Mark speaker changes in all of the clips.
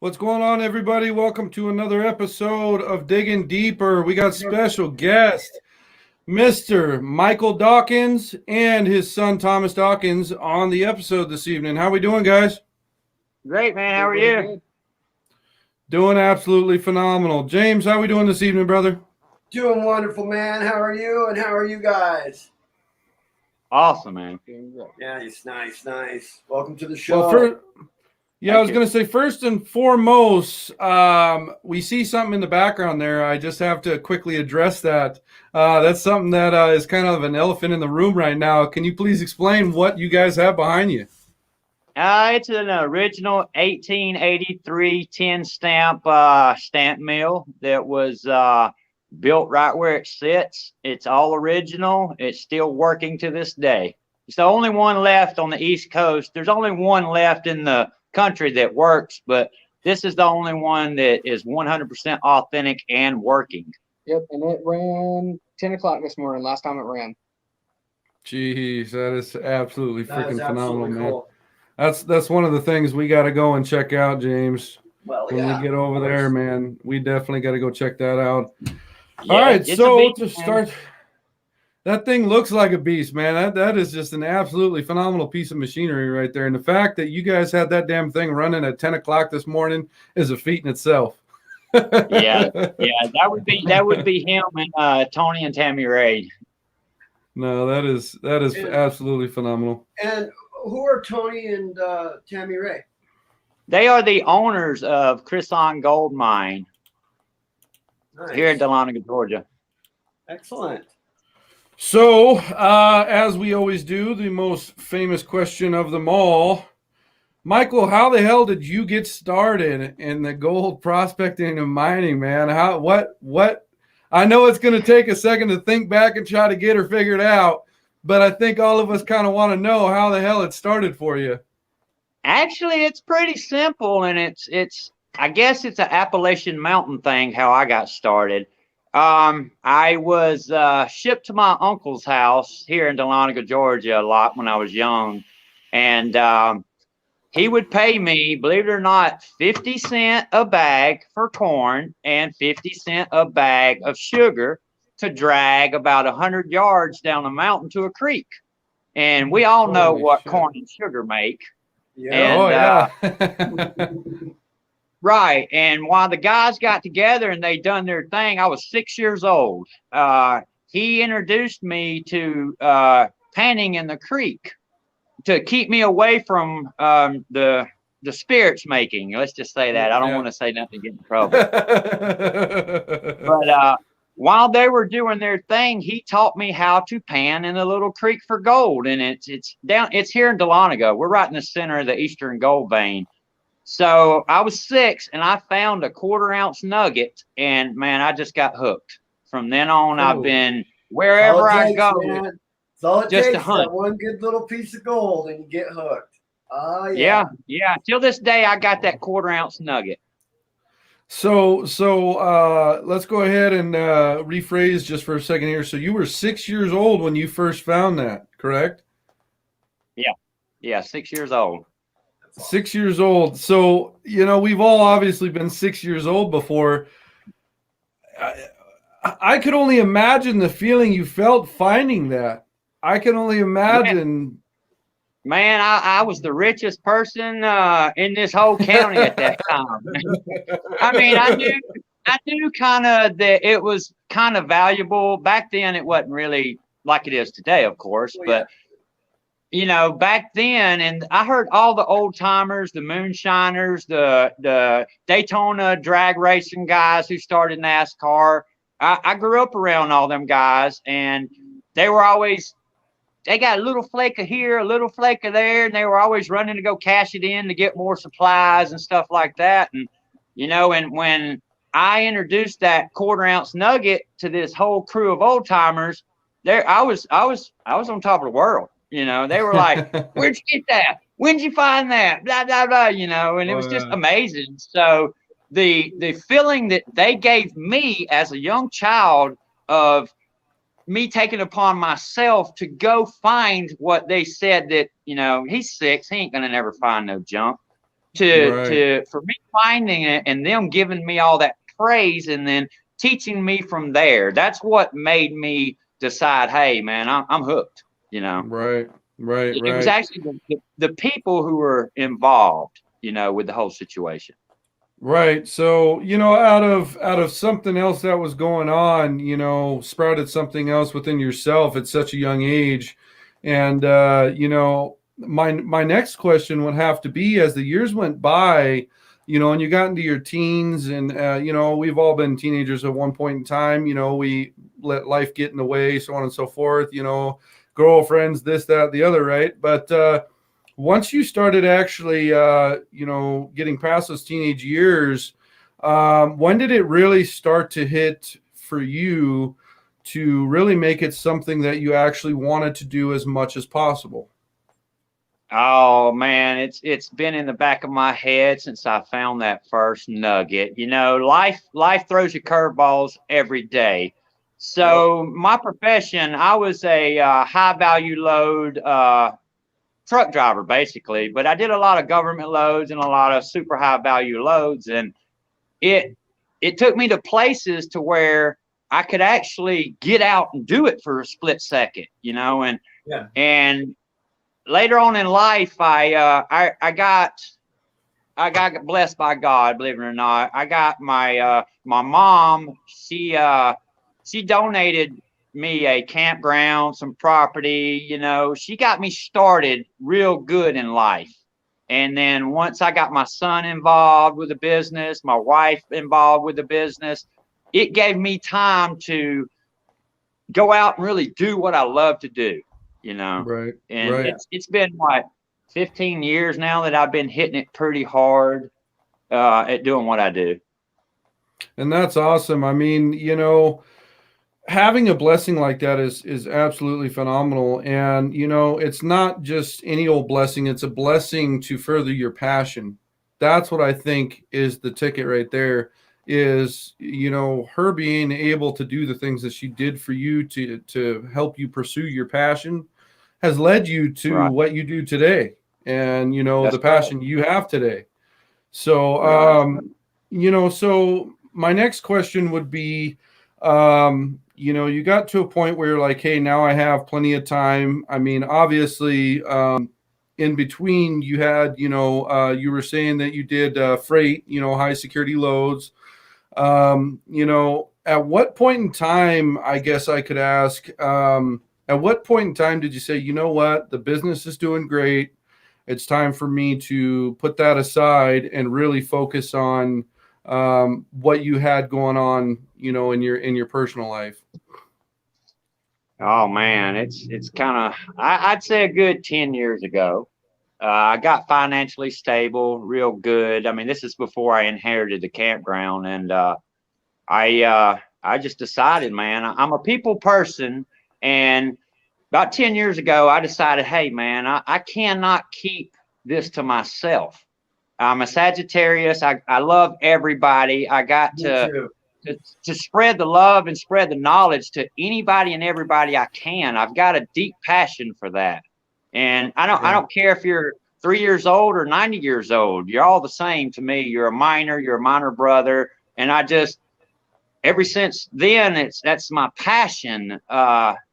Speaker 1: What's going on, everybody? Welcome to another episode of Digging Deeper. We got special guest, Mr. Michael Dawkins and his son Thomas Dawkins on the episode this evening. How we doing, guys?
Speaker 2: Great, man. How are you?
Speaker 1: Doing absolutely phenomenal. James, how we doing this evening, brother?
Speaker 3: Doing wonderful, man. How are you? And how are you guys?
Speaker 2: Awesome, man.
Speaker 3: Yeah, it's nice. Welcome to the show.
Speaker 1: I was going to say, first and foremost, we see something in the background there. I just have to quickly address that. That's something that is kind of an elephant in the room right now. Can you please explain what you guys have behind you?
Speaker 2: It's an original 1883 tin stamp stamp mill that was built right where it sits. It's all original. It's still working to this day. It's the only one left on the East Coast. There's only one left in the country that works, but this is the only one that is 100% authentic and working.
Speaker 4: Yep, and it ran 10 o'clock this morning, last time it ran.
Speaker 1: Jeez, that is absolutely freaking phenomenal, man.
Speaker 3: Cool.
Speaker 1: That's one of the things we got to go and check out, James.
Speaker 3: Well,
Speaker 1: when we get over there, man, we definitely got to go check that out.
Speaker 2: Yeah,
Speaker 1: all right, so
Speaker 2: beast,
Speaker 1: to start, that thing looks like a beast, man. That is just an absolutely phenomenal piece of machinery right there. And the fact that you guys had that damn thing running at 10 o'clock this morning is a feat in itself.
Speaker 2: yeah, that would be him and Tony and Tammy Ray.
Speaker 1: No, that is absolutely phenomenal.
Speaker 3: And who are Tony and Tammy Ray?
Speaker 2: They are the owners of Chrysson Gold Mine here in Dahlonega, Georgia.
Speaker 3: Excellent.
Speaker 1: So, as we always do, the most famous question of them all, Michael, how the hell did you get started in the gold prospecting and mining, man? What? I know it's going to take a second to think back and try to get her figured out, but I think all of us kind of want to know how the hell it started for you.
Speaker 2: Actually, it's pretty simple, and it's I guess it's an Appalachian Mountain thing, how I got started. I was shipped to my uncle's house here in Dahlonega, Georgia a lot when I was young. And he would pay me, believe it or not, 50 cents a bag for corn and 50 cents a bag of sugar to drag about 100 yards down a mountain to a creek. And we all know what corn and sugar make.
Speaker 3: Yeah.
Speaker 2: And, right. And while the guys got together and they done their thing, I was 6 years old. He introduced me to panning in the creek to keep me away from the spirits making. Let's just say that. I don't want to say nothing to get in trouble. But while they were doing their thing, he taught me how to pan in a little creek for gold. And it's here in Dahlonega. We're right in the center of the Eastern Gold Vein. So I was 6 and I found a 1/4 ounce nugget, and man, I just got hooked. From then on, I've been wherever I go.
Speaker 3: Man. It's all it
Speaker 2: just
Speaker 3: takes,
Speaker 2: to hunt.
Speaker 3: that one good little piece of gold and you get hooked. Oh
Speaker 2: Yeah. Till this day, I got that 1/4 ounce nugget.
Speaker 1: So let's go ahead and rephrase just for a second here. So you were 6 years old when you first found that, correct?
Speaker 2: Yeah, 6 years old.
Speaker 1: 6 years old. So, we've all obviously been 6 years old before. I could only imagine the feeling you felt finding that. I can only imagine.
Speaker 2: Man, I was the richest person in this whole county at that time. I mean, I knew kind of that it was kind of valuable. Back then, it wasn't really like it is today, of course, but back then, and I heard all the old timers, the moonshiners, the Daytona drag racing guys who started NASCAR. I grew up around all them guys, and they got a little flake of here, a little flake of there, and they were always running to go cash it in to get more supplies and stuff like that. And and when I introduced that 1/4 ounce nugget to this whole crew of old timers, I was on top of the world. They were like, "Where'd you get that? When'd you find that?" Blah blah blah. And it was just amazing. So the feeling that they gave me as a young child of me taking upon myself to go find what they said that he's 6, he ain't gonna never find no junk.
Speaker 1: Right.
Speaker 2: For me finding it and them giving me all that praise and then teaching me from there. That's what made me decide, hey man, I'm hooked. You know,
Speaker 1: Right. Right.
Speaker 2: it was
Speaker 1: Right.
Speaker 2: actually the people who were involved, you know, with the whole situation.
Speaker 1: Right. So, out of something else that was going on, sprouted something else within yourself at such a young age. And my next question would have to be, as the years went by, and you got into your teens, and we've all been teenagers at one point in time. We let life get in the way, so on and so forth, girlfriends, this, that, the other, right? But once you started actually, getting past those teenage years, when did it really start to hit for you to really make it something that you actually wanted to do as much as possible?
Speaker 2: Oh man, it's been in the back of my head since I found that first nugget. You know, life throws you curveballs every day.
Speaker 3: Yep.
Speaker 2: So my profession, I was a high value load truck driver basically, but I did a lot of government loads and a lot of super high value loads, and it it took me to places to where I could actually get out and do it for a split second, you know,
Speaker 3: Yeah.
Speaker 2: and later on in life, I got blessed by God, believe it or not. I got my mom. She donated me a campground, some property. You know, she got me started real good in life. And then once I got my son involved with the business, my wife involved with the business, it gave me time to go out and really do what I love to do, you know.
Speaker 1: Right.
Speaker 2: And
Speaker 1: Right.
Speaker 2: it's been what 15 years now that I've been hitting it pretty hard at doing what I do.
Speaker 1: And that's awesome. I mean, having a blessing like that is absolutely phenomenal. And it's not just any old blessing, it's a blessing to further your passion. That's what I think is the ticket right there, is her being able to do the things that she did for you to help you pursue your passion has led you to
Speaker 2: Right.
Speaker 1: what you do today, and
Speaker 2: That's
Speaker 1: the
Speaker 2: right.
Speaker 1: passion you have today. So,
Speaker 2: Right.
Speaker 1: so my next question would be, you got to a point where you're like, hey, now I have plenty of time. I mean, obviously, in between, you had, you were saying that you did freight, high security loads. At what point in time, I guess I could ask, at what point in time did you say, you know what, the business is doing great, it's time for me to put that aside and really focus on what you had going on, in your personal life?
Speaker 2: Oh man, it's kind of I'd say a good 10 years ago. I got financially stable, real good. I mean, this is before I inherited the campground, and I just decided, man, I'm a people person, and about 10 years ago, I decided, hey, man, I cannot keep this to myself. I'm a Sagittarius. I love everybody. I got
Speaker 3: Me too.
Speaker 2: to spread the love and spread the knowledge to anybody and everybody I can. I've got a deep passion for that. And I
Speaker 1: Yeah.
Speaker 2: don't care if you're 3 years old or 90 years old. You're all the same to me. You're a minor brother. And I just ever since then that's my passion.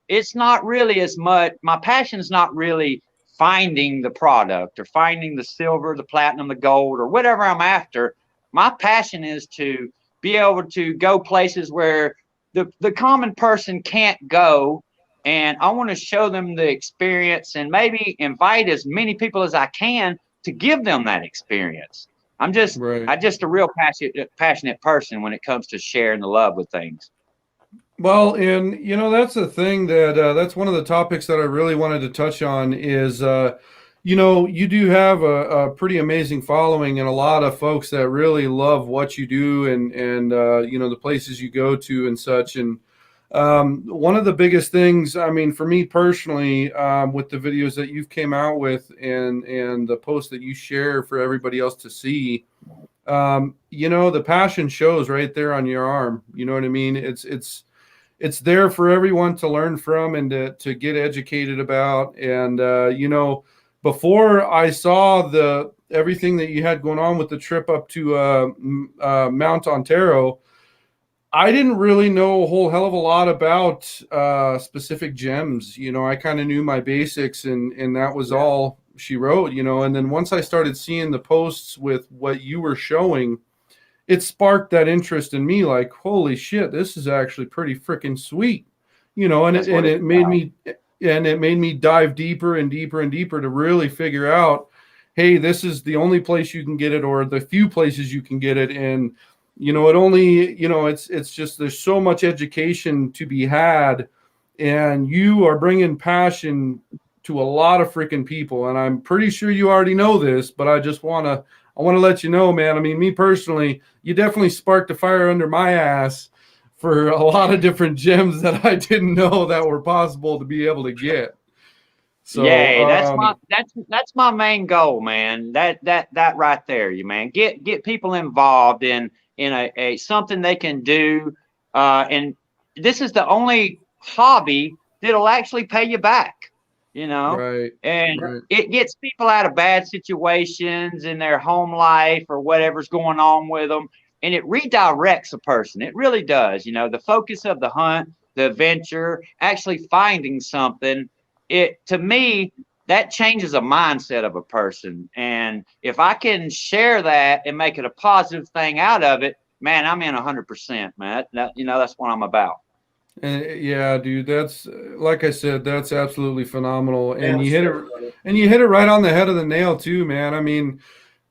Speaker 2: It's not really as much my passion's not really finding the product or finding the silver, the platinum, the gold, or whatever I'm after. My passion is to be able to go places where the common person can't go, and I want to show them the experience and maybe invite as many people as I can to give them that experience.
Speaker 1: Right.
Speaker 2: I'm just a real passionate person when it comes to sharing the love with things.
Speaker 1: Well, and that's the thing that that's one of the topics that I really wanted to touch on is, you do have a pretty amazing following and a lot of folks that really love what you do, and the places you go to and such. And one of the biggest things, I mean, for me personally, with the videos that you've came out with and the posts that you share for everybody else to see, the passion shows right there on your arm. You know what I mean? It's there for everyone to learn from and to get educated about. And, before I saw everything that you had going on with the trip up to Mount Ontario, I didn't really know a whole hell of a lot about specific gems. You know, I kind of knew my basics, and that was all she wrote. You know, and then once I started seeing the posts with what you were showing, it sparked that interest in me. Like, holy shit, this is actually pretty freaking sweet. You know, and it made me dive deeper and deeper and deeper to really figure out, hey, this is the only place you can get it, or the few places you can get it, and you know, it only, you know, it's just, there's so much education to be had, and you are bringing passion to a lot of freaking people. And I'm pretty sure you already know this, but I want to let you know, man. I mean, me personally, you definitely sparked a fire under my ass for a lot of different gems that I didn't know that were possible to be able to get. So
Speaker 2: Yay, that's my main goal, man. That right there, you man. Get people involved in a something they can do. And this is the only hobby that'll actually pay you back, you know.
Speaker 1: right,
Speaker 2: And
Speaker 1: right.
Speaker 2: it gets people out of bad situations in their home life or whatever's going on with them. And it redirects a person. It really does. You know, the focus of the hunt, the adventure, actually finding something, it, to me, that changes a mindset of a person. And if I can share that and make it a positive thing out of it, man, I'm in 100%, man. You know, that's what I'm about.
Speaker 1: And yeah, dude, that's like I said, that's absolutely phenomenal. And
Speaker 3: Yeah,
Speaker 1: you hit it,
Speaker 3: sure, brother.
Speaker 1: and you hit it right on the head of the nail too, man. I mean,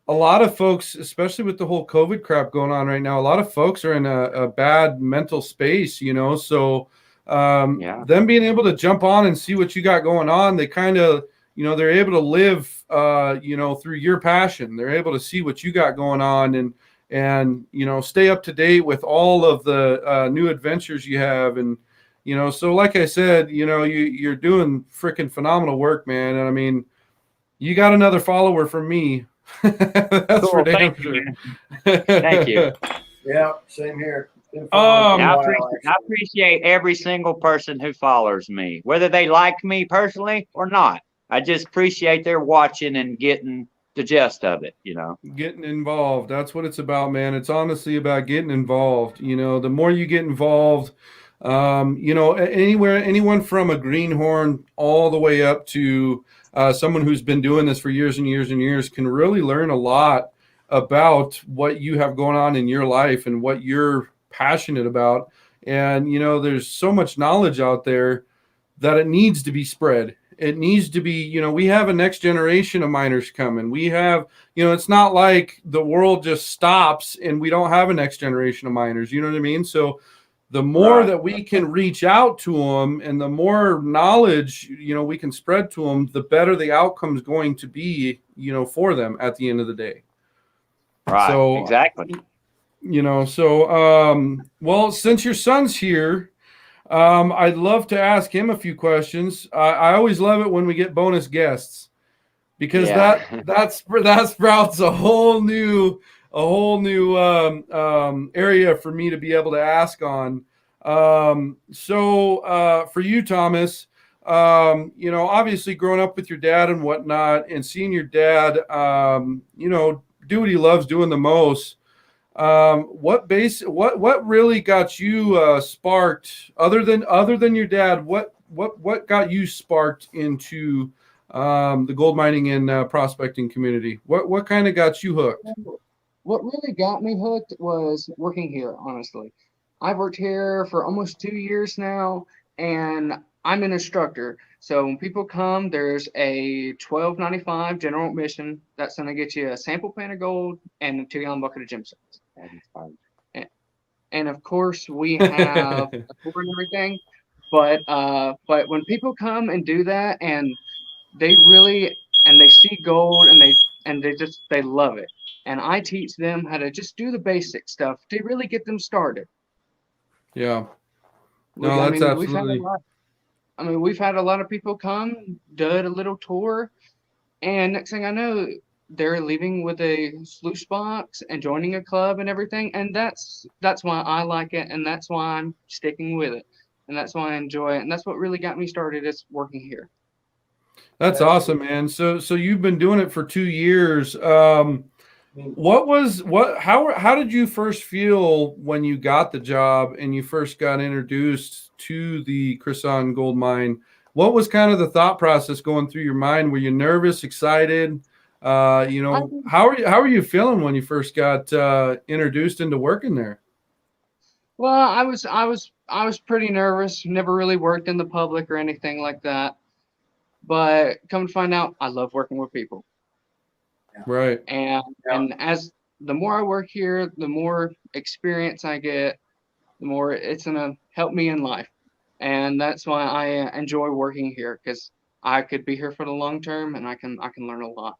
Speaker 1: a lot of folks, especially with the whole COVID crap going on right now, a lot of folks are in a bad mental space, you know. So
Speaker 2: Yeah.
Speaker 1: them being able to jump on and see what you got going on, they kind of, you know, they're able to live, you know, through your passion. They're able to see what you got going on, and you know, stay up to date with all of the new adventures you have. And you know, so like I said, you know, you're doing freaking phenomenal work, man. And I mean, you got another follower from me. That's for
Speaker 2: Cool.
Speaker 1: damn
Speaker 2: Thank
Speaker 1: sure.
Speaker 2: you. Thank you.
Speaker 3: Yeah, same here. Been following
Speaker 2: Yeah,
Speaker 3: for a
Speaker 2: I
Speaker 3: while,
Speaker 2: appreciate,
Speaker 3: actually.
Speaker 2: I appreciate every single person who follows me, whether they like me personally or not. I just appreciate their watching and getting the gist of it, you know.
Speaker 1: Getting involved. That's what it's about, man. It's honestly about getting involved. You know, the more you get involved, you know, anyone from a greenhorn all the way up to someone who's been doing this for years and years and years can really learn a lot about what you have going on in your life and what you're passionate about. And, you know, there's so much knowledge out there that it needs to be spread. It needs to be, you know, we have a next generation of miners coming. We have, you know, it's not like the world just stops and we don't have a next generation of miners. You know what I mean? So the more
Speaker 2: Right.
Speaker 1: that we can reach out to them and the more knowledge, you know, we can spread to them, the better the outcome is going to be, you know, for them at the end of the day.
Speaker 2: Right.
Speaker 1: So,
Speaker 2: Exactly.
Speaker 1: you know, so, well, since your son's here, I'd love to ask him a few questions. I always love it when we get bonus guests because
Speaker 2: Yeah.
Speaker 1: that sprouts a whole new area for me to be able to ask on. So for you, Thomas, you know, obviously growing up with your dad and whatnot, and seeing your dad, you know, do what he loves doing the most. What really got you sparked other than your dad? What got you sparked into the gold mining and prospecting community? What kind of got you hooked?
Speaker 4: What really got me hooked was working here, honestly. I've worked here for almost 2 years now, and I'm an instructor. So when people come, there's a $12.95 general admission that's going to get you a sample pan of gold and a 2-gallon bucket of gemstones. And of course, we have a tour and everything. But when people come and do that, and they really and they see gold, and they love it. And I teach them how to just do the basic stuff to really get them started.
Speaker 1: Yeah, no,
Speaker 4: I
Speaker 1: that's
Speaker 4: mean, we've had a
Speaker 1: absolutely.
Speaker 4: lot. I mean, we've had a lot of people come, did a little tour, and next thing I know, they're leaving with a sluice box and joining a club and everything. And that's why I like it, and that's why I'm sticking with it, and that's why I enjoy it, and that's what really got me started is working here.
Speaker 1: That's awesome, man. So you've been doing it for 2 years. How did you first feel when you got the job and you first got introduced to the Cresson Gold Mine? What was kind of the thought process going through your mind? Were you nervous, excited? How are you feeling when you first got introduced into working there?
Speaker 4: Well, I was pretty nervous. Never really worked in the public or anything like that. But come to find out, I love working with people.
Speaker 1: Right.
Speaker 4: And as the more I work here, the more experience I get, the more it's gonna help me in life. And that's why I enjoy working here, because I could be here for the long term, and I can learn a lot.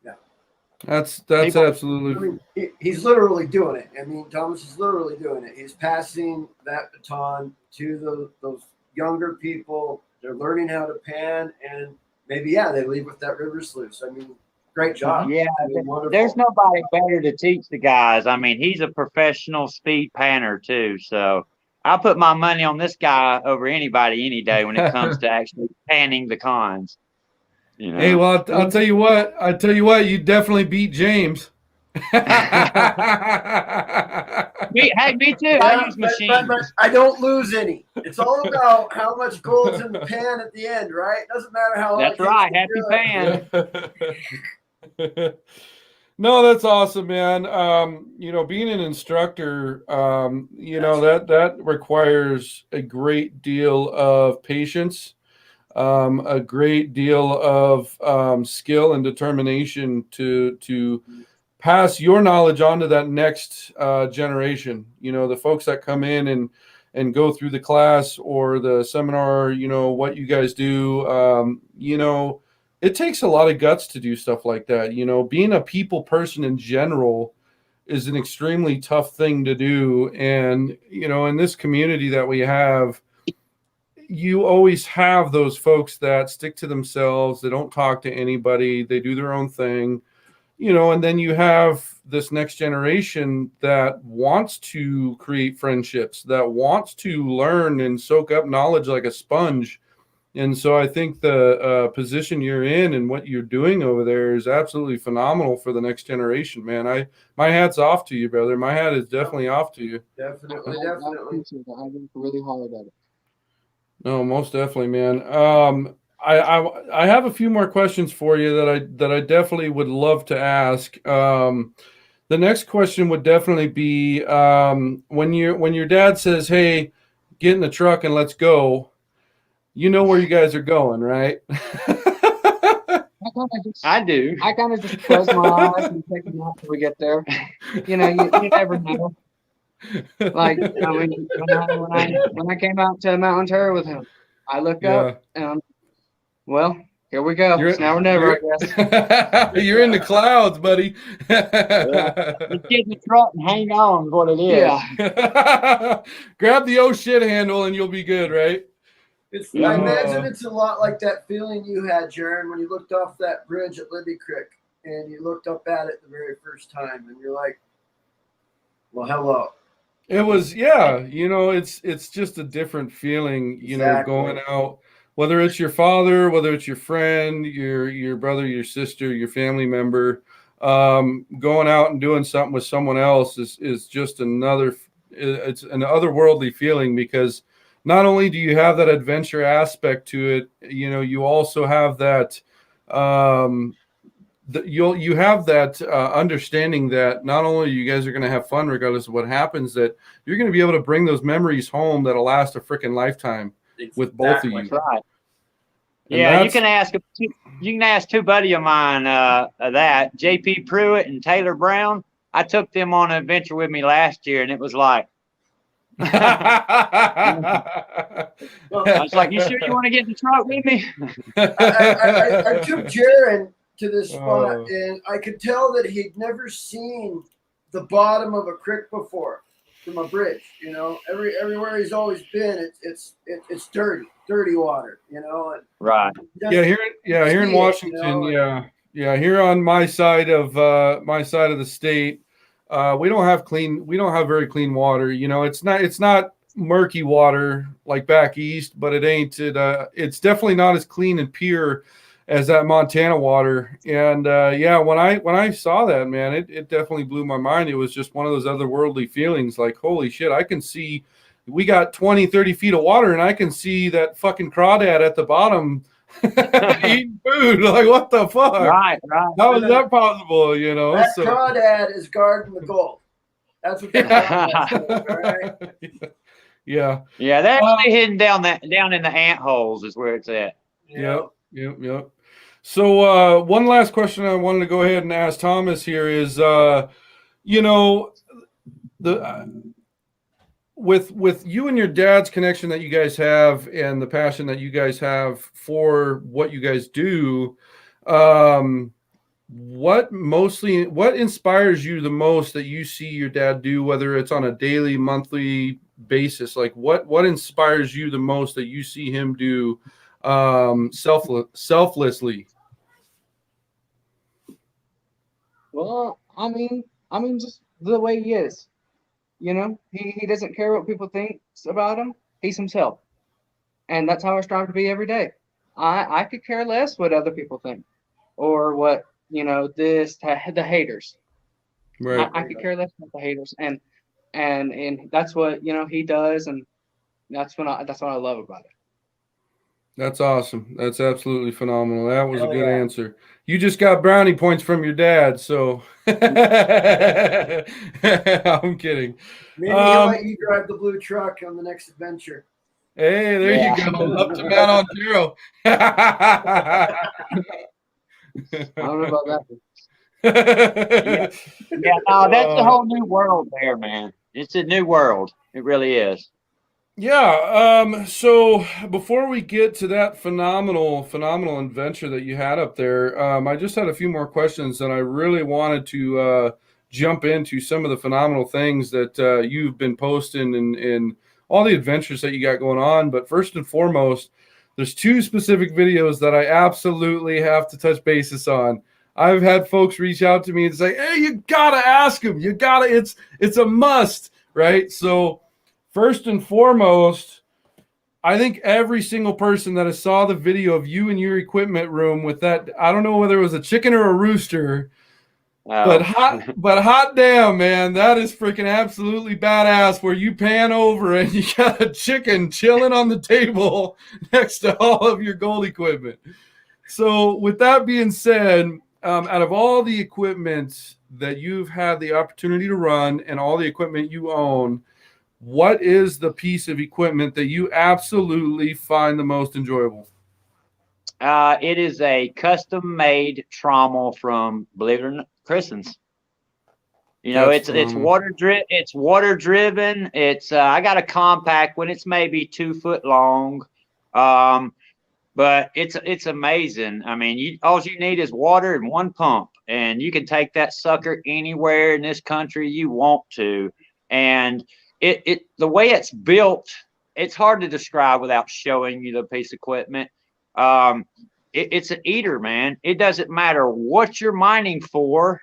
Speaker 3: Yeah.
Speaker 1: That's
Speaker 2: People-
Speaker 1: absolutely.
Speaker 3: I mean, he's literally doing it. I mean, Thomas is literally doing it. He's passing that baton to those younger people. They're learning how to pan, and maybe they leave with that river sluice. I mean, great job.
Speaker 2: Yeah,
Speaker 3: I mean, wonderful.
Speaker 2: there's nobody better to teach the guys. I mean, he's a professional speed panner too. So I'll put my money on this guy over anybody any day when it comes to actually panning the cons. You know?
Speaker 1: Hey, well, I'll tell you what. You definitely beat James.
Speaker 2: Me too. I use machines.
Speaker 3: But I don't lose any. It's all about how much gold's in the pan at the end, right? Doesn't matter how.
Speaker 2: That's right. Happy pan.
Speaker 1: No, that's awesome, man. Being an instructor, that requires a great deal of patience, a great deal of skill and determination to pass your knowledge on to that next generation. The folks that come in and go through the class or the seminar, what you guys do, it takes a lot of guts to do stuff like that. Being a people person in general is an extremely tough thing to do. And, in this community that we have, you always have those folks that stick to themselves. They don't talk to anybody. They do their own thing, and then you have this next generation that wants to create friendships, that wants to learn and soak up knowledge like a sponge. And so I think the position you're in and what you're doing over there is absolutely phenomenal for the next generation, man. My hat's off to you, brother. My hat is definitely off to you.
Speaker 3: Definitely.
Speaker 4: I work really hard at it.
Speaker 1: No, most definitely, man. I have a few more questions for you that I definitely would love to ask. The next question would definitely be when your dad says, "Hey, get in the truck and let's go." You know where you guys are going, right?
Speaker 2: I do.
Speaker 4: I kind of just close my eyes and take them out till we get there. You never know. Like, I mean, when I came out to Mount Ontario with him, I looked up and, well, here we go. It's now or never, I guess.
Speaker 1: You're in the clouds, buddy.
Speaker 2: Just get in the truck and hang on is what it is.
Speaker 4: Yeah.
Speaker 1: Grab the oh shit handle and you'll be good, right?
Speaker 3: I imagine it's a lot like that feeling you had, Jaron, when you looked off that bridge at Libby Creek and you looked up at it the very first time and you're like, well, hello.
Speaker 1: It was, it's just a different feeling,
Speaker 3: Exactly.
Speaker 1: going out, whether it's your father, whether it's your friend, your brother, your sister, your family member, going out and doing something with someone else is just it's an otherworldly feeling, because not only do you have that adventure aspect to it, you also have that, you have that understanding that not only you guys are going to have fun regardless of what happens, that you're going to be able to bring those memories home that'll last a freaking lifetime with both of you.
Speaker 2: That's right.
Speaker 1: And
Speaker 2: Yeah, you can ask two buddy of mine that, J.P. Pruitt and Taylor Brown. I took them on an adventure with me last year, and it was like, I was like, you sure you want to get in the truck with me?
Speaker 3: I took Jaron to this spot, and I could tell that he'd never seen the bottom of a creek before from a bridge. Everywhere he's always been, it's dirty water. And
Speaker 2: right.
Speaker 1: Here in Washington, here on my side of the state, we don't have very clean water. It's not murky water like back east, but it's definitely not as clean and pure as that Montana water. And yeah, when I saw that, man, it definitely blew my mind. It was just one of those otherworldly feelings, like, holy shit, I can see, we got 20, 30 feet of water, and I can see that fucking crawdad at the bottom eating food. Like, what the fuck?
Speaker 2: Right.
Speaker 1: How is that possible? You know,
Speaker 3: That crawdad is guarding the gold. That's what the crawdad's doing, all right?
Speaker 1: Yeah.
Speaker 2: Yeah, they're actually hidden down in the ant holes is where it's at.
Speaker 1: Yep. So one last question I wanted to go ahead and ask Thomas here is, you know, with you and your dad's connection that you guys have and the passion that you guys have for what you guys do, what inspires you the most that you see your dad do, whether it's on a daily, monthly basis? Like what inspires you the most that you see him do selflessly?
Speaker 4: Well, I mean, just the way he is. You know, he doesn't care what people think about him. He's himself. And that's how I strive to be every day. I could care less what other people think or what, you know, the haters.
Speaker 1: Right.
Speaker 4: I could care less about the haters. And that's what, you know, he does. And that's what I love about it.
Speaker 1: That's awesome. That's absolutely phenomenal. That was a good answer. You just got brownie points from your dad, so I'm kidding.
Speaker 3: Maybe he'll let you drive the blue truck on the next adventure.
Speaker 1: Hey, there you go. Up to Mount Ontario.
Speaker 4: I don't know about that.
Speaker 2: Yeah, no, that's a whole new world there, man. It's a new world. It really is.
Speaker 1: Yeah. So before we get to that phenomenal adventure that you had up there, I just had a few more questions, and I really wanted to jump into some of the phenomenal things that you've been posting and all the adventures that you got going on. But first and foremost, there's two specific videos that I absolutely have to touch basis on. I've had folks reach out to me and say, "Hey, you gotta ask him. You gotta. It's a must, right?" So first and foremost, I think every single person that saw the video of you in your equipment room with that, I don't know whether it was a chicken or a rooster, but hot damn, man, that is freaking absolutely badass where you pan over and you got a chicken chilling on the table next to all of your gold equipment. So with that being said, out of all the equipment that you've had the opportunity to run and all the equipment you own, what is the piece of equipment that you absolutely find the most enjoyable?
Speaker 2: It is a custom-made trommel from, believe it or not, Christen's. You know, it's water driven. It's water driven. It's I got a compact one. It's maybe 2 foot long, but it's amazing. I mean, all you need is water and one pump, and you can take that sucker anywhere in this country you want to, and the way it's built, it's hard to describe without showing you the piece of equipment. It's an eater, man. It doesn't matter what you're mining for,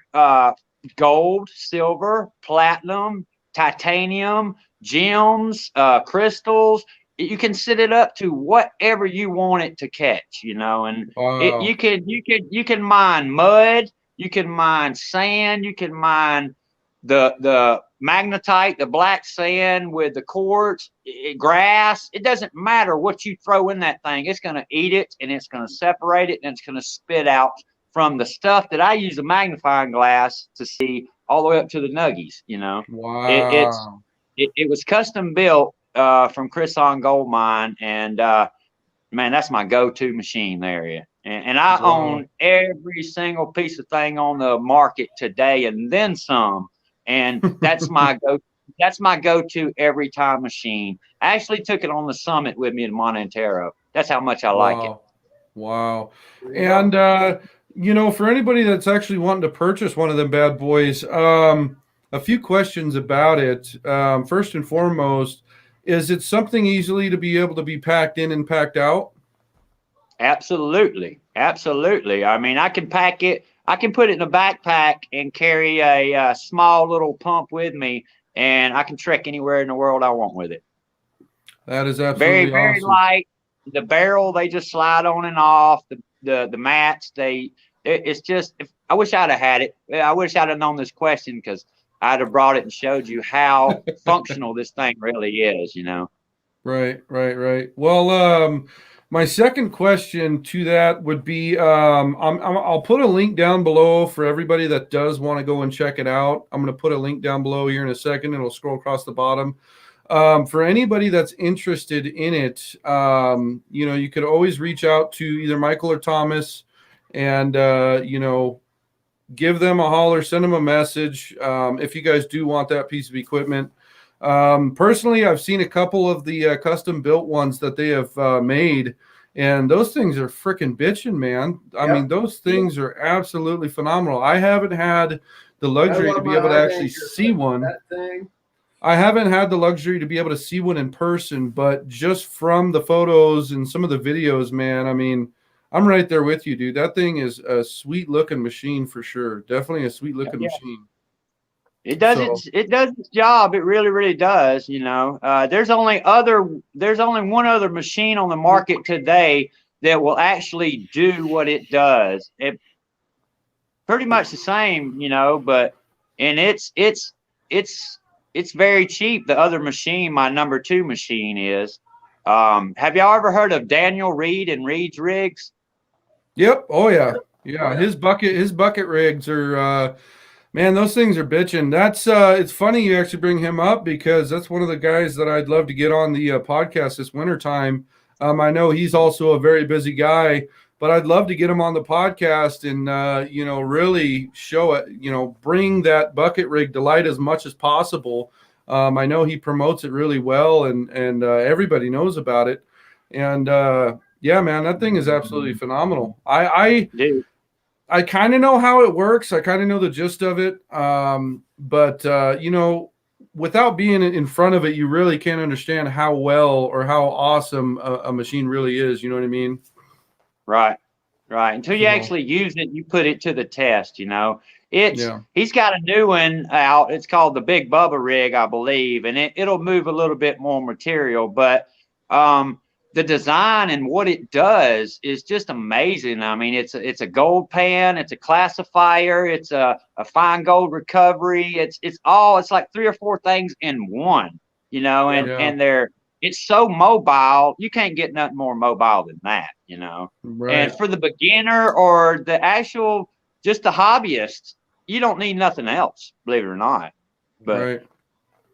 Speaker 2: gold, silver, platinum, titanium, gems, crystals. You can set it up to whatever you want it to catch, you know, and
Speaker 1: wow.
Speaker 2: you can mine mud, you can mine sand, you can mine the magnetite, the black sand with the quartz, grass. It doesn't matter what you throw in that thing. It's going to eat it, and it's going to separate it, and it's going to spit out from the stuff that I use a magnifying glass to see all the way up to the nuggies, you know.
Speaker 1: Wow.
Speaker 2: It was custom built from Chris on Gold Mine, and man, that's my go-to machine there. And I own every single piece of thing on the market today and then some. And that's my go-to every time machine. I actually took it on the summit with me in Montana. That's how much I like it.
Speaker 1: Wow. And you know, for anybody that's actually wanting to purchase one of them bad boys, a few questions about it. First and foremost, is it something easily to be able to be packed in and packed out?
Speaker 2: Absolutely. I mean, I can pack it. I can put it in a backpack and carry a small little pump with me, and I can trek anywhere in the world I want with it.
Speaker 1: That is
Speaker 2: Very,
Speaker 1: absolutely
Speaker 2: very
Speaker 1: awesome.
Speaker 2: light. The barrel they just slide on and off. The mats it's just. I wish I'd have had it. I wish I'd have known this question because I'd have brought it and showed you how functional this thing really is. You know.
Speaker 1: Right, right, right. Well, my second question to that would be, I'll put a link down below for everybody that does want to go and check it out. I'm going to put a link down below here in a second. It'll scroll across the bottom. For anybody that's interested in it, you know, you could always reach out to either Michael or Thomas and, you know, give them a holler, send them a message. If you guys do want that piece of equipment. Personally, I've seen a couple of the custom built ones that they have made, and those things are freaking bitching, man. I mean, those things are absolutely phenomenal. I haven't had the luxury to be able to actually see one.
Speaker 3: That thing.
Speaker 1: I haven't had the luxury to be able to see one in person, but just from the photos and some of the videos, man, I mean, I'm right there with you, dude. That thing is a sweet looking machine for sure. Definitely a sweet looking machine.
Speaker 2: It does its job. It really, really does. You know, there's only one other machine on the market today that will actually do what it does. It pretty much the same, you know, but it's very cheap. The other machine, my number 2 machine is. Have y'all ever heard of Daniel Reed and Reed's Rigs?
Speaker 1: Yep. Oh yeah. Yeah. His bucket rigs are man, those things are bitching. That's it's funny you actually bring him up because that's one of the guys that I'd love to get on the podcast this wintertime. I know he's also a very busy guy, but I'd love to get him on the podcast and you know, really show it, you know, bring that bucket rig to light as much as possible. I know he promotes it really well and everybody knows about it. And yeah, man, that thing is absolutely phenomenal. I kind of know how it works. I kind of know the gist of it. But you know, without being in front of it, you really can't understand how well or how awesome a machine really is. You know what I mean?
Speaker 2: Right. Right. Until you actually use it, you put it to the test, you know. He's got a new one out. It's called the Big Bubba rig, I believe, and it'll move a little bit more material, but the design and what it does is just amazing. I mean, it's a gold pan, it's a classifier, it's a fine gold recovery. It's like 3 or 4 things in one, you know, and it's so mobile. You can't get nothing more mobile than that, you know.
Speaker 1: Right.
Speaker 2: And for the beginner or the actual, just the hobbyist, you don't need nothing else, believe it or not. But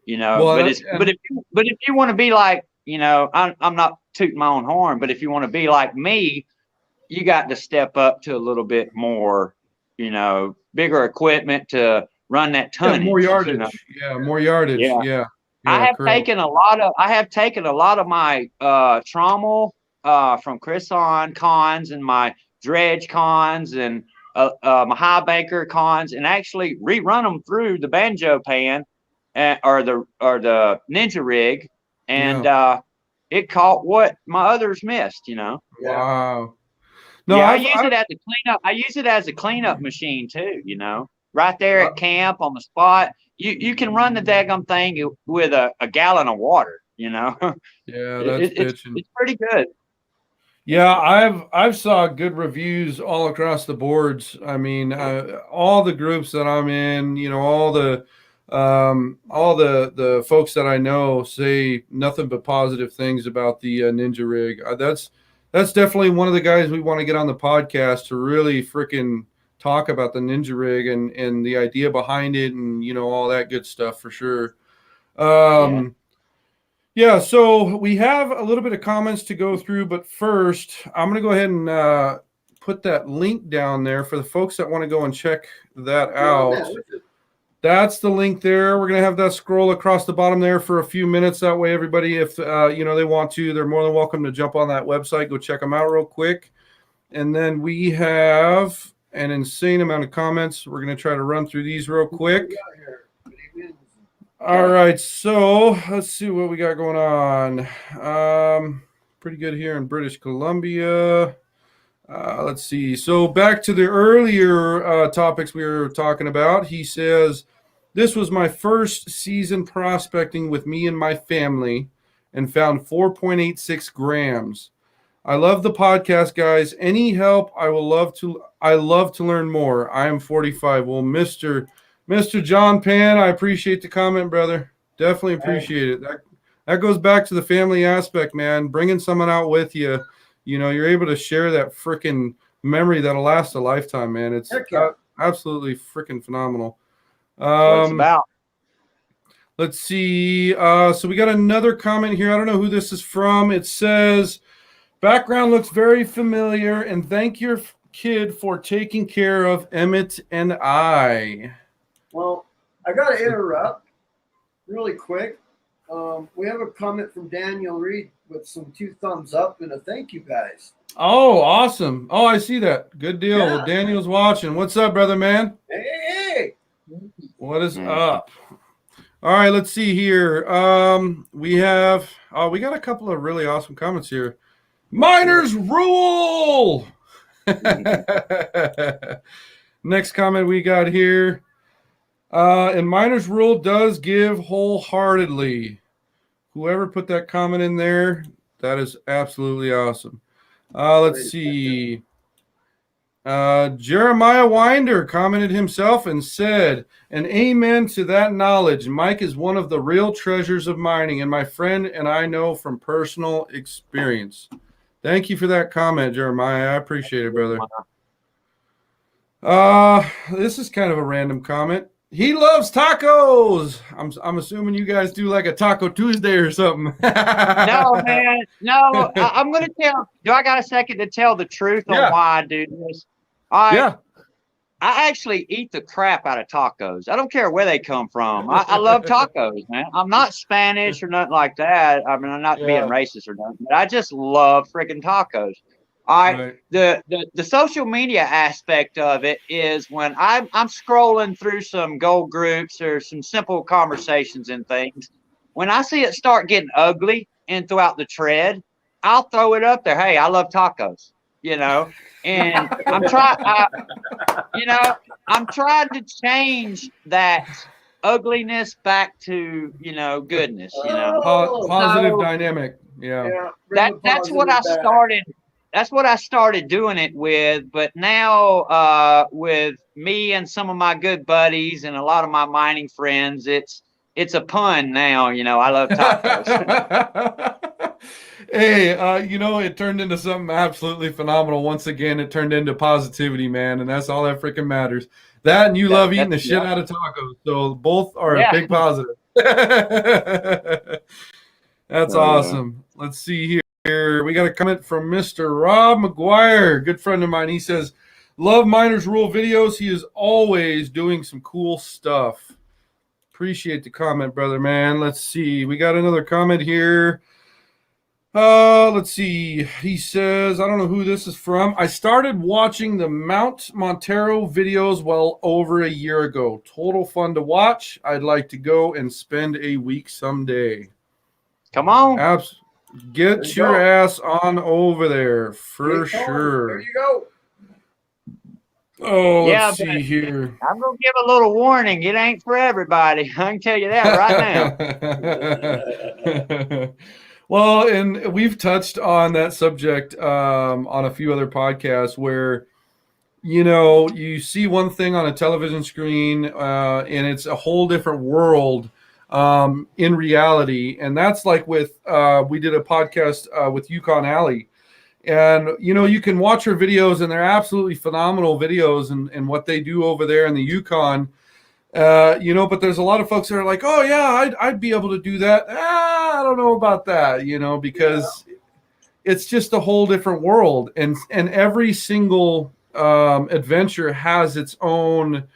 Speaker 2: you know, but if you want to be like, you know, I'm not tooting my own horn, but if you want to be like me, you got to step up to a little bit more, you know, bigger equipment to run that tonnage.
Speaker 1: More yardage.
Speaker 2: You know?
Speaker 1: Yeah, more yardage. Yeah.
Speaker 2: I have taken a lot of my trommel from Chris on cons and my dredge cons and my high banker cons and actually rerun them through the banjo pan or the ninja rig, and it caught what my others missed, you know.
Speaker 1: Wow. No,
Speaker 2: I use it as a cleanup. I use it as a cleanup machine too, you know. Right there at camp on the spot, you can run the daggum thing with a gallon of water, you know.
Speaker 1: Yeah, it's
Speaker 2: pretty good.
Speaker 1: Yeah, I've saw good reviews all across the boards. I mean, all the groups that I'm in, you know, all the folks that I know say nothing but positive things about the Ninja rig. That's definitely one of the guys we want to get on the podcast to really freaking talk about the Ninja rig and the idea behind it and, you know, all that good stuff for sure. Yeah, so we have a little bit of comments to go through, but first I'm going to go ahead and put that link down there for the folks that want to go and check that out. That's the link there. We're going to have that scroll across the bottom there for a few minutes. That way, everybody, if you know, they want to, they're more than welcome to jump on that website. Go check them out real quick. And then we have an insane amount of comments. We're going to try to run through these real quick. All right, so let's see what we got going on. Pretty good here in British Columbia. Let's see. So back to the earlier topics we were talking about. He says, this was my first season prospecting with me and my family, and found 4.86 grams. I love the podcast, guys. Any help, I love to learn more. I am 45. Well, Mr. John Pan, I appreciate the comment, brother. Definitely appreciate it. That goes back to the family aspect, man. Bringing someone out with you, you're able to share that freaking memory that'll last a lifetime, man. It's absolutely freaking phenomenal.
Speaker 2: What it's about.
Speaker 1: Let's see. So we got another comment here. I don't know who this is from. It says, background looks very familiar, and thank your kid for taking care of Emmett and I.
Speaker 3: Well, I got to interrupt really quick. We have a comment from Daniel Reed with some 2 thumbs up and a thank you, guys.
Speaker 1: Oh, awesome. Oh, I see that. Good deal.
Speaker 3: Yeah.
Speaker 1: Well, Daniel's watching. What's up, brother, man?
Speaker 3: Hey.
Speaker 1: What is up? All right, let's see here. We got a couple of really awesome comments here. Miners rule. Next comment we got here. And Miners rule does give wholeheartedly. Whoever put that comment in there, that is absolutely awesome. Let's see. Jeremiah Winder commented himself and said, an amen to that knowledge. Mike is one of the real treasures of mining, and my friend and I know from personal experience. Thank you for that comment, Jeremiah. I appreciate it, brother. This is kind of a random comment. He loves tacos. I'm assuming you guys do like a Taco Tuesday or something.
Speaker 2: No, man. No, I'm going to tell. Do I got a second to tell the truth on why I do this? I actually eat the crap out of tacos. I don't care where they come from. I love tacos, man. I'm not Spanish or nothing like that. I mean, I'm not being racist or nothing, but I just love freaking tacos. The social media aspect of it is when I'm scrolling through some gold groups or some simple conversations and things. When I see it start getting ugly and throughout the thread, I'll throw it up there. Hey, I love tacos, and I'm trying to change that ugliness back to goodness.
Speaker 1: Positive dynamic.
Speaker 2: That's what I started. That's what I started doing it with, but now with me and some of my good buddies and a lot of my mining friends, it's a pun now. I love tacos.
Speaker 1: Hey, it turned into something absolutely phenomenal. Once again, it turned into positivity, man, and that's all that freaking matters. That and you love eating the shit out of tacos, so both are a big positive. That's awesome. Let's see here. We got a comment from Mr. Rob McGuire, good friend of mine. He says, love Miners Rule videos. He is always doing some cool stuff. Appreciate the comment, brother, man. Let's see. We got another comment here. Let's see. He says, I don't know who this is from. I started watching the Mount Montero videos well over a year ago. Total fun to watch. I'd like to go and spend a week someday.
Speaker 2: Come on.
Speaker 1: Get your ass on over there for sure.
Speaker 3: There you go.
Speaker 1: Oh, let's see here.
Speaker 2: I'm going to give a little warning. It ain't for everybody. I can tell you that right now.
Speaker 1: Well, and we've touched on that subject on a few other podcasts where, you see one thing on a television screen and it's a whole different world in reality. And that's like with, we did a podcast with Yukon Alley. And, you can watch her videos and they're absolutely phenomenal videos and what they do over there in the Yukon. But there's a lot of folks that are like, oh yeah, I'd be able to do that. I don't know about that, because it's just a whole different world. And every single adventure has its own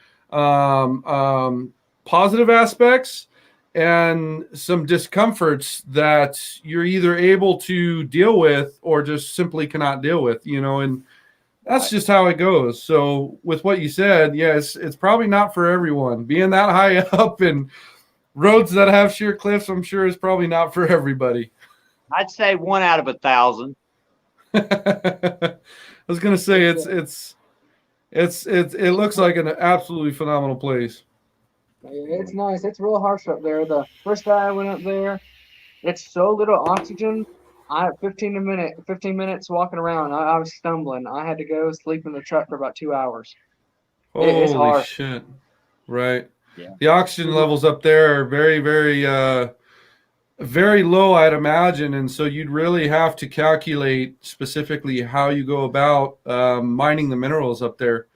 Speaker 1: positive aspects and some discomforts that you're either able to deal with or just simply cannot deal with, and that's just how it goes. So with what you said, yes, it's probably not for everyone. Being that high up and roads that have sheer cliffs, I'm sure is probably not for everybody.
Speaker 2: I'd say 1 out of 1,000.
Speaker 1: I was going to say it looks like an absolutely phenomenal place.
Speaker 4: It's nice. It's real harsh up there. The first day I went up there, It's so little oxygen. 15 minutes walking around. I was stumbling. I had to go sleep in the truck for about 2 hours. It's
Speaker 1: Holy
Speaker 4: hard.
Speaker 1: shit. Right.
Speaker 2: Yeah.
Speaker 1: The oxygen levels up there are very, very, very low, I'd imagine. And so you'd really have to calculate specifically how you go about mining the minerals up there.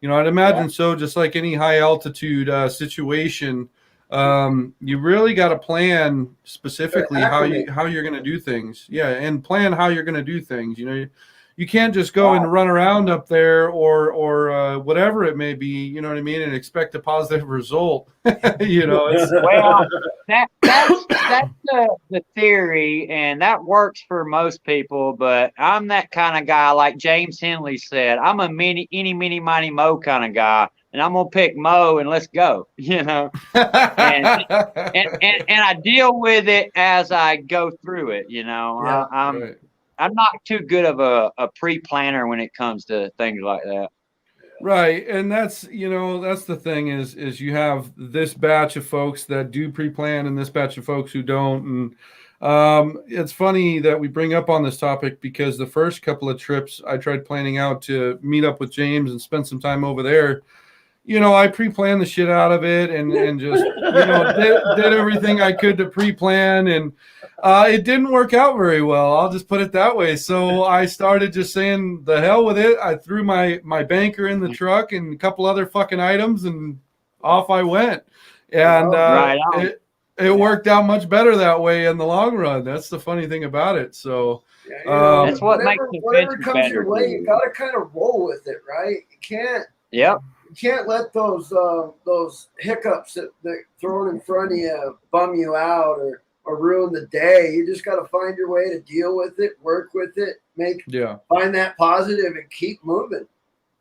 Speaker 1: I'd imagine so, just like any high altitude situation. You really got to plan specifically how you're going to do things. Yeah, and plan how you're going to do things. You can't just go and run around up there or whatever it may be. You know what I mean, and expect a positive result. It's
Speaker 2: Well, that's the theory, and that works for most people. But I'm that kind of guy, like James Henley said. I'm a eeny, meeny, miny, mo kind of guy, and I'm gonna pick Mo and let's go. And I deal with it as I go through it.
Speaker 3: Yeah.
Speaker 2: I'm not too good of a pre-planner when it comes to things like that.
Speaker 1: Right, and that's the thing is you have this batch of folks that do pre-plan and this batch of folks who don't, and it's funny that we bring up on this topic because the first couple of trips I tried planning out to meet up with James and spend some time over there. I pre-planned the shit out of it and just did everything I could to pre-plan, and it didn't work out very well. I'll just put it that way. So I started just saying the hell with it. I threw my banker in the truck and a couple other fucking items, and off I went. And it worked out much better that way in the long run. That's the funny thing about it. So
Speaker 2: that's what makes
Speaker 3: whatever comes your way, you got to kind of roll with it, right? You can't.
Speaker 2: Yep.
Speaker 3: You can't let those hiccups that thrown in front of you bum you out or ruin the day. You just got to find your way to deal with it, work with it, find that positive, and keep moving.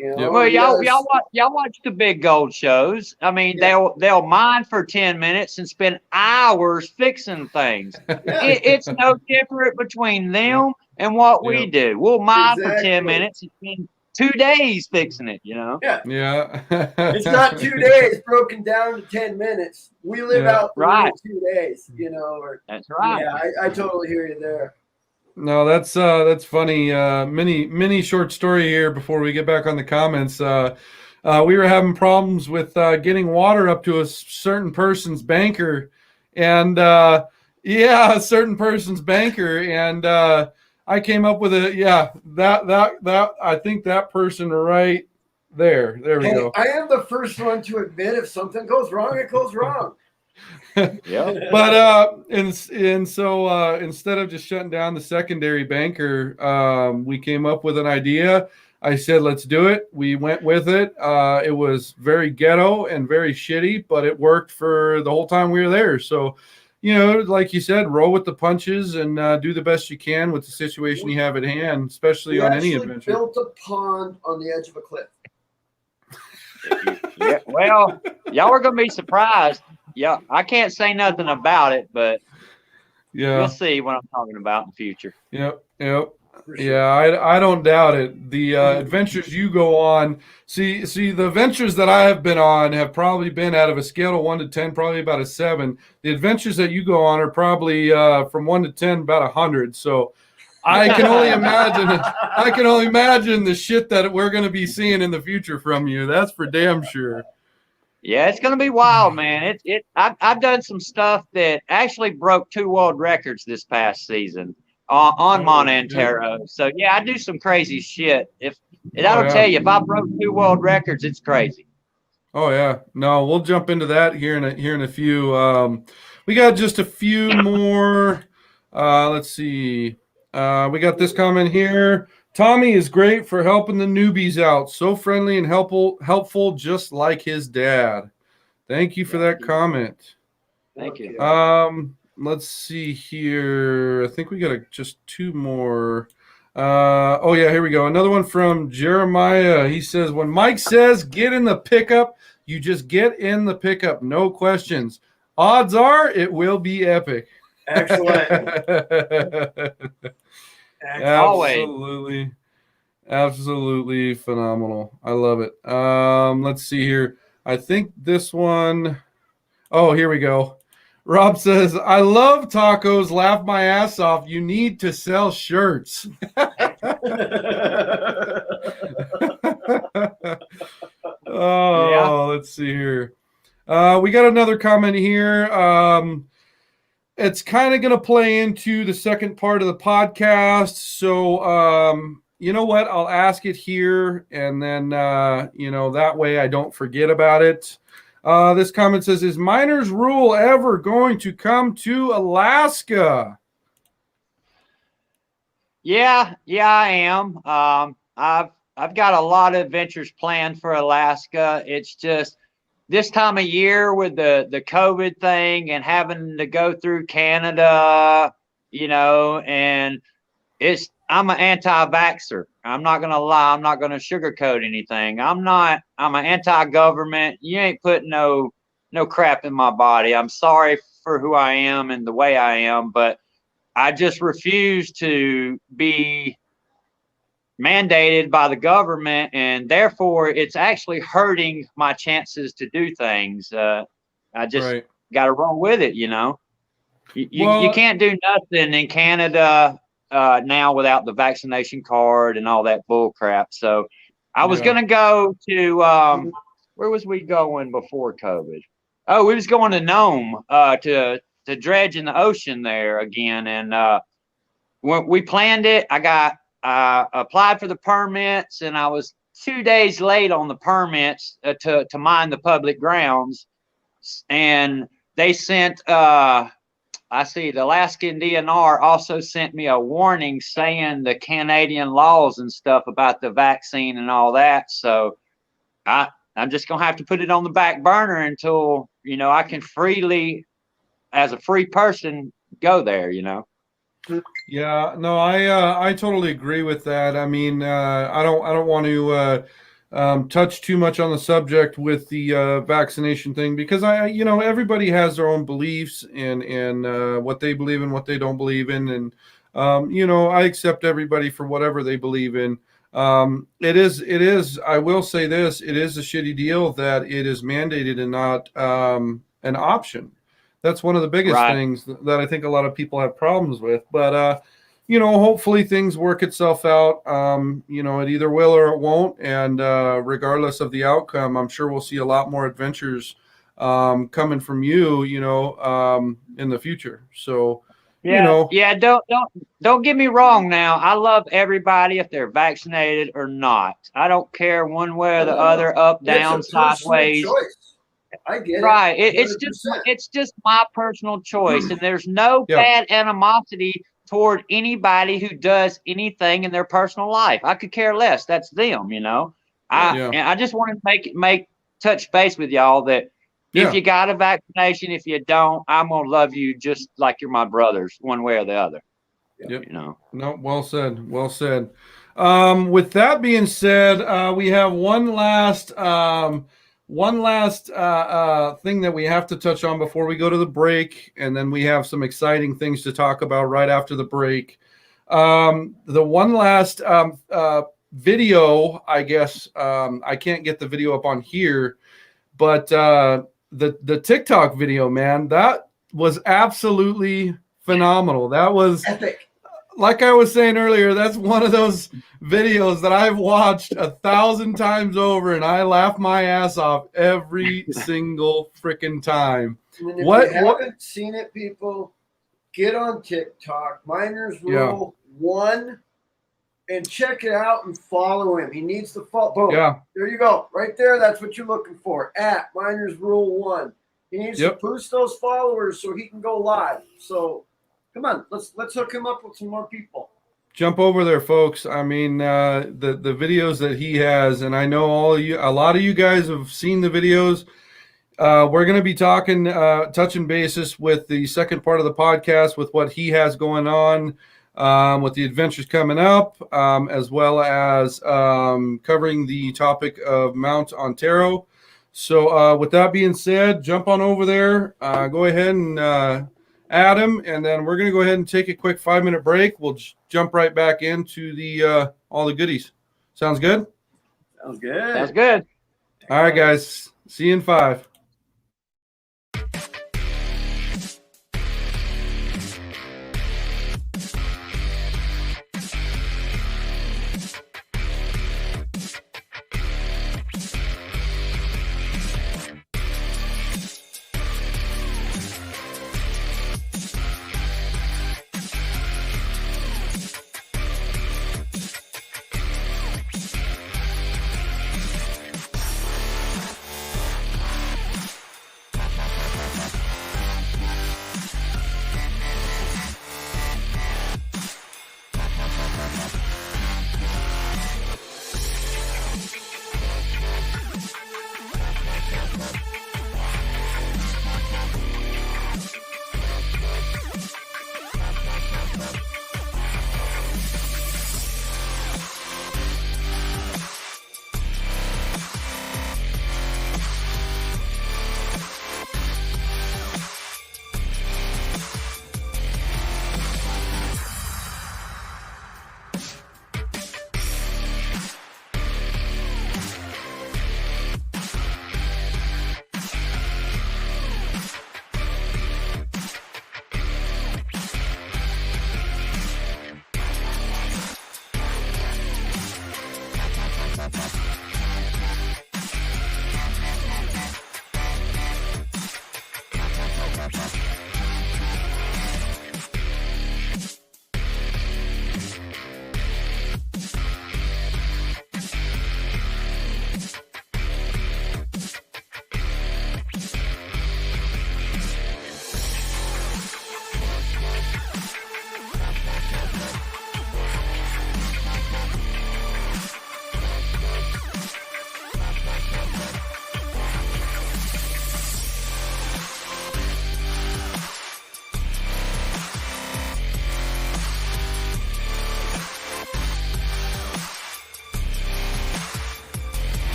Speaker 2: Well, y'all watch the big gold shows. I mean, they'll mine for 10 minutes and spend hours fixing things. It's no different between them and what we do. We'll mine for 10 minutes and spend 2 days fixing it,
Speaker 3: Yeah.
Speaker 1: It's
Speaker 3: not 2 days broken down to 10 minutes. We live out the 2 days,
Speaker 2: That's right.
Speaker 3: Yeah, I totally hear you there.
Speaker 1: No, that's funny. Mini short story here before we get back on the comments. We were having problems with getting water up to a certain person's banker, and a certain person's banker, and I came up with that I think that person right there. There we go.
Speaker 3: I am the first one to admit if something goes wrong, it goes wrong.
Speaker 2: Yeah.
Speaker 1: But so instead of just shutting down the secondary banker, we came up with an idea. I said, let's do it. We went with it. It was very ghetto and very shitty, but it worked for the whole time we were there. So, like you said, roll with the punches and do the best you can with the situation you have at hand, especially on any adventure.
Speaker 3: Built a pond on the edge of a cliff.
Speaker 2: Yeah, well, y'all are going to be surprised. Yeah, I can't say nothing about it, but you'll see what I'm talking about in the future.
Speaker 1: Yep. Yeah, I don't doubt it. The adventures you go on, see the adventures that I have been on have probably been out of a scale of 1 to 10, probably about a 7. The adventures that you go on are probably from 1 to 10, about 100. So I can only imagine. I can only imagine the shit that we're going to be seeing in the future from you. That's for damn sure.
Speaker 2: Yeah, it's going to be wild, man. I've done some stuff that actually broke 2 world records this past season on Monantero. So yeah, I do some crazy shit. That'll tell you if I broke 2 world records, it's crazy.
Speaker 1: Oh yeah, no, we'll jump into that here in a few. We got just a few more. Let's see. We got this comment here. Tommy is great for helping the newbies out. So friendly and helpful, just like his dad. Thank you for that comment.
Speaker 2: Thank you.
Speaker 1: Let's see here. I think we got just 2 more. Here we go. Another one from Jeremiah. He says, when Mike says get in the pickup, you just get in the pickup. No questions. Odds are it will be epic.
Speaker 3: Excellent.
Speaker 1: Absolutely phenomenal. I love it. Let's see here. I think this one. Oh, here we go. Rob says, I love tacos, laugh my ass off. You need to sell shirts. Let's see here. We got another comment here. It's kind of going to play into the second part of the podcast. So, you know what? I'll ask it here, and then, that way I don't forget about it. This comment says, is Miners Rule ever going to come to Alaska?
Speaker 2: Yeah, I am. I've got a lot of adventures planned for Alaska. It's just this time of year with the COVID thing and having to go through Canada, and I'm an anti-vaxxer. I'm not gonna lie. I'm not gonna sugarcoat anything. I'm an anti-government. You ain't putting no crap in my body. I'm sorry for who I am and the way I am, but I just refuse to be mandated by the government, and therefore it's actually hurting my chances to do things. I just got to roll with it. You can't do nothing in Canada now without the vaccination card and all that bull crap. So I was going to go to where was we going before COVID? Oh, we was going to Nome to dredge in the ocean there again. And when we planned it, I applied for the permits, and I was 2 days late on the permits to mine the public grounds. And they sent the Alaskan DNR also sent me a warning saying the Canadian laws and stuff about the vaccine and all that. So I'm just going to have to put it on the back burner until, I can freely, as a free person, go there,
Speaker 1: Yeah, no, I totally agree with that. I mean, I don't want to touch too much on the subject with the vaccination thing, because everybody has their own beliefs and what they believe in, what they don't believe in, and I accept everybody for whatever they believe in. It is. I will say this: it is a shitty deal that it is mandated and not an option. That's one of the biggest things that I think a lot of people have problems with. But hopefully things work itself out. It either will or it won't. And regardless of the outcome, I'm sure we'll see a lot more adventures coming from you, in the future. So,
Speaker 2: don't get me wrong now. I love everybody if they're vaccinated or not. I don't care one way or the other, up, down, sideways.
Speaker 3: Choice. I get
Speaker 2: it. It's just my personal choice, and there's no bad animosity toward anybody who does anything in their personal life. I could care less. That's them, And I just wanted to make touch base with y'all that if you got a vaccination, if you don't, I'm gonna love you just like you're my brothers, one way or the other.
Speaker 1: Yep. No, well said. Well said. With that being said, we have one last thing that we have to touch on before we go to the break, and then we have some exciting things to talk about right after the break. The one last video, I guess, I can't get the video up on here, but the TikTok video, man, that was absolutely phenomenal. That was
Speaker 3: epic.
Speaker 1: Like I was saying earlier, that's one of those videos that I've watched 1,000 times over, and I laugh my ass off every single freaking time.
Speaker 3: And if you haven't seen it, people, get on TikTok, Miners Rule 1, and check it out and follow him. He needs to follow. Boom.
Speaker 1: Yeah.
Speaker 3: There you go. Right there. That's what you're looking for. At Miners Rule 1. He needs to boost those followers so he can go live. So come on, let's hook him up with some more people.
Speaker 1: Jump over there, folks. I mean, the videos that he has, and I know a lot of you guys have seen the videos. We're going to be touching basis with the second part of the podcast with what he has going on, with the adventures coming up, as well as covering the topic of Mount Ontario. So with that being said, jump on over there. Go ahead and add him, and then we're going to go ahead and take a quick 5-minute break. We'll jump right back into the all the goodies. Sounds good?
Speaker 3: Sounds good.
Speaker 2: Sounds good.
Speaker 1: All right, guys. See you in 5.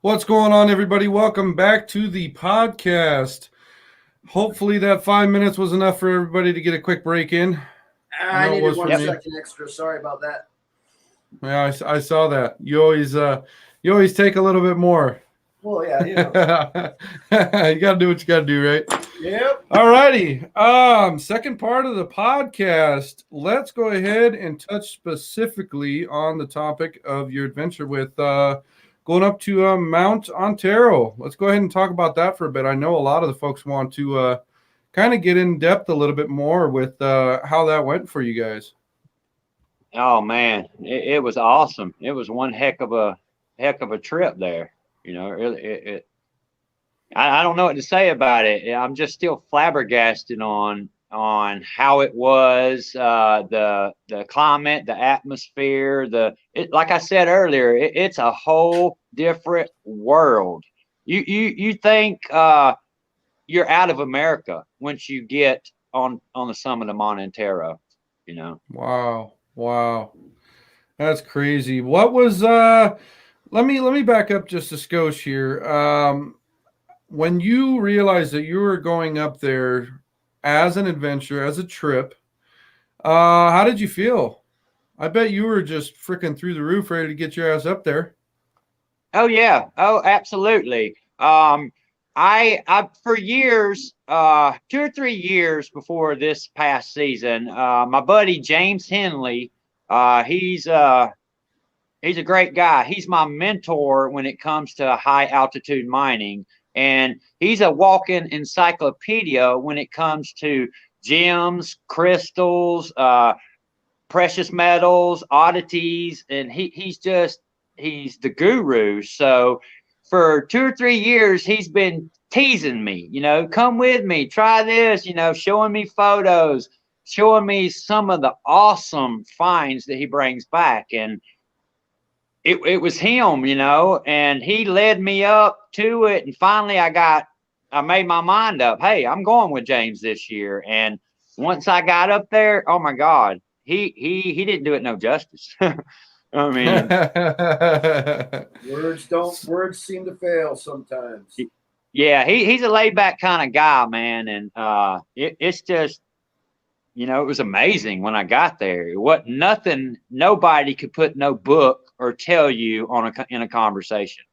Speaker 1: What's going on, everybody? Welcome back to the podcast. Hopefully that 5 minutes was enough for everybody to get a quick break in.
Speaker 3: I
Speaker 1: No, it
Speaker 3: needed
Speaker 1: was for
Speaker 3: 1
Speaker 1: me.
Speaker 3: second extra. Sorry about that.
Speaker 1: Yeah, I saw that. You always take a little bit more.
Speaker 3: Well, yeah, you know.
Speaker 1: You got to do what you got to do, right?
Speaker 3: Yep.
Speaker 1: All righty. Second part of the podcast. Let's go ahead and touch specifically on the topic of your adventure with going up to Mount Ontario. Let's go ahead and talk about that for a bit. I know a lot of the folks want to kind of get in depth a little bit more with how that went for you guys.
Speaker 2: Oh man, it was awesome. It was one heck of a trip there. You know, I don't know what to say about it. I'm just still flabbergasted on how it was, the climate, the atmosphere, like I said earlier, it's a whole different world. You think you're out of America once you get on the summit of Mount Antero, you know.
Speaker 1: Wow. That's crazy. What was let me back up just a skosh here. When you realized that you were going up there as an adventure, as a trip, how did you feel? I bet you were just freaking through the roof, ready to get your ass up there.
Speaker 2: Oh yeah. Oh, absolutely. I for years, 2 or 3 years before this past season, my buddy James Henley, he's a great guy. He's my mentor when it comes to high altitude mining, and he's a walking encyclopedia when it comes to gems, crystals, precious metals, oddities, and he's the guru. So for 2 or 3 years, he's been teasing me, you know, come with me, try this, you know, showing me photos, showing me some of the awesome finds that he brings back. And it was him, you know, and he led me up to it. And finally I made my mind up. Hey, I'm going with James this year. And once I got up there, oh my God, he didn't do it no justice. I mean,
Speaker 3: words seem to fail sometimes.
Speaker 2: Yeah, he's a laid back kind of guy, man. And it's just, you know, it was amazing when I got there. It wasn't nothing, nobody could put no book or tell you in a conversation.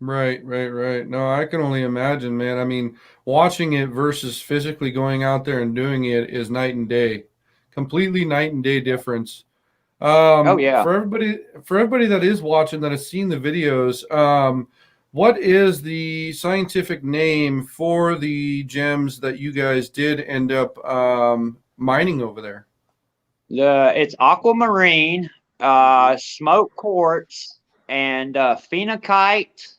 Speaker 1: Right. No, I can only imagine, man. I mean, watching it versus physically going out there and doing it is night and day. Completely night and day difference.
Speaker 2: Oh yeah.
Speaker 1: For everybody that is watching, that has seen the videos, what is the scientific name for the gems that you guys did end up mining over there?
Speaker 2: It's aquamarine, smoke quartz, and phenokite.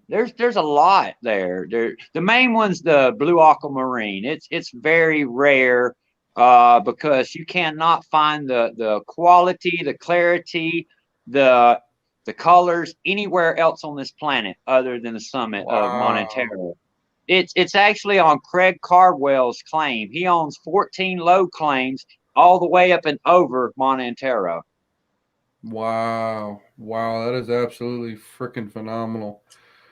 Speaker 2: There's a lot there. The main one's the blue aquamarine. It's very rare because you cannot find the quality, the clarity, the colors anywhere else on this planet other than the summit of Mount Antero. It's actually on Craig Cardwell's claim. He owns 14 lode claims all the way up and over Mount Antero.
Speaker 1: Wow, that is absolutely freaking phenomenal.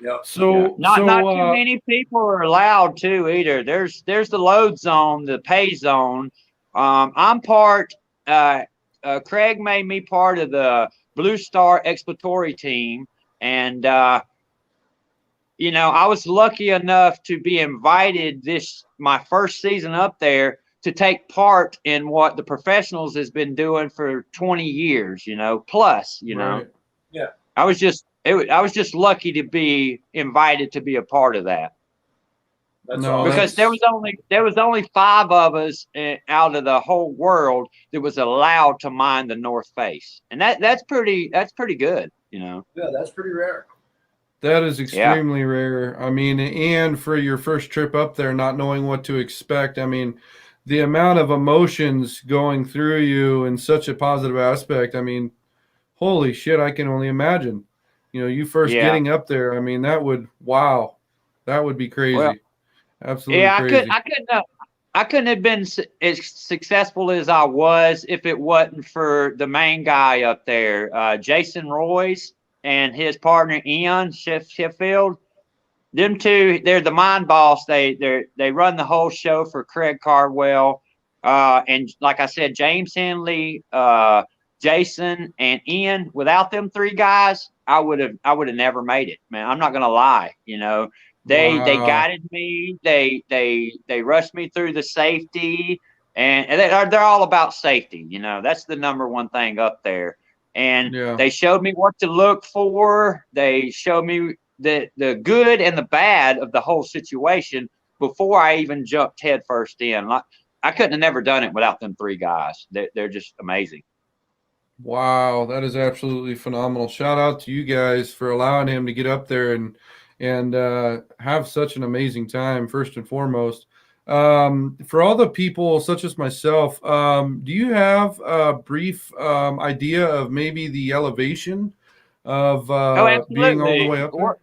Speaker 3: Yep.
Speaker 1: So
Speaker 2: not too many people are allowed to either. There's the load zone, the pay zone. I'm part. Craig made me part of the Blue Star exploratory team, and I was lucky enough to be invited my first season up there to take part in what the professionals has been doing for 20 years, plus,
Speaker 1: Right.
Speaker 3: Yeah.
Speaker 2: I was just lucky to be invited to be a part of that.
Speaker 3: That's
Speaker 1: No,
Speaker 3: awesome.
Speaker 2: Because there was only 5 of us out of the whole world that was allowed to mine the North Face, and that's pretty good,
Speaker 3: Yeah, that's pretty rare.
Speaker 1: That is
Speaker 2: Yeah.
Speaker 1: extremely rare. I mean, and for your first trip up there, not knowing what to expect. I mean, the amount of emotions going through you in such a positive aspect. I mean, holy shit, I can only imagine. You first
Speaker 2: Yeah.
Speaker 1: getting up there. I mean, that would be crazy.
Speaker 2: Well,
Speaker 1: Absolutely
Speaker 2: yeah,
Speaker 1: crazy.
Speaker 2: I couldn't have been as successful as I was if it wasn't for the main guy up there, Jason Royce and his partner Ian Sheffield. Them two, they're the mind boss. They run the whole show for Craig Cardwell, and like I said, James Henley, Jason, and Ian. Without them 3 guys, I would have never made it, man. I'm not gonna lie. They
Speaker 1: Wow.
Speaker 2: guided me. They rushed me through the safety, and they're all about safety. That's the number one thing up there. And
Speaker 1: Yeah.
Speaker 2: they showed me what to look for. They showed me the good and the bad of the whole situation before I even jumped headfirst in. I couldn't have never done it without them 3 guys. They're just amazing.
Speaker 1: Wow, that is absolutely phenomenal. Shout out to you guys for allowing him to get up there and have such an amazing time, first and foremost. For all the people such as myself, do you have a brief idea of maybe the elevation of being all the
Speaker 2: Absolutely.
Speaker 1: way up there?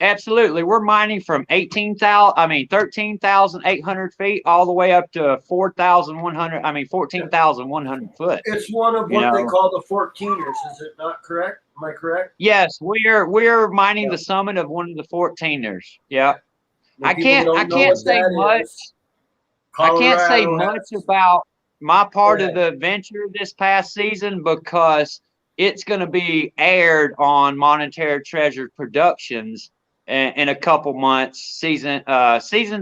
Speaker 2: Absolutely. We're mining from 13,800 feet all the way up to 14,100 foot.
Speaker 3: It's one of what they call the 14ers. Is it not correct? Am I correct?
Speaker 2: Yes, we're mining the summit of one of the 14ers. Yeah. I can't say much. I can't say much about my part of the venture this past season because it's going to be aired on Monetary Treasure Productions in a couple months. Season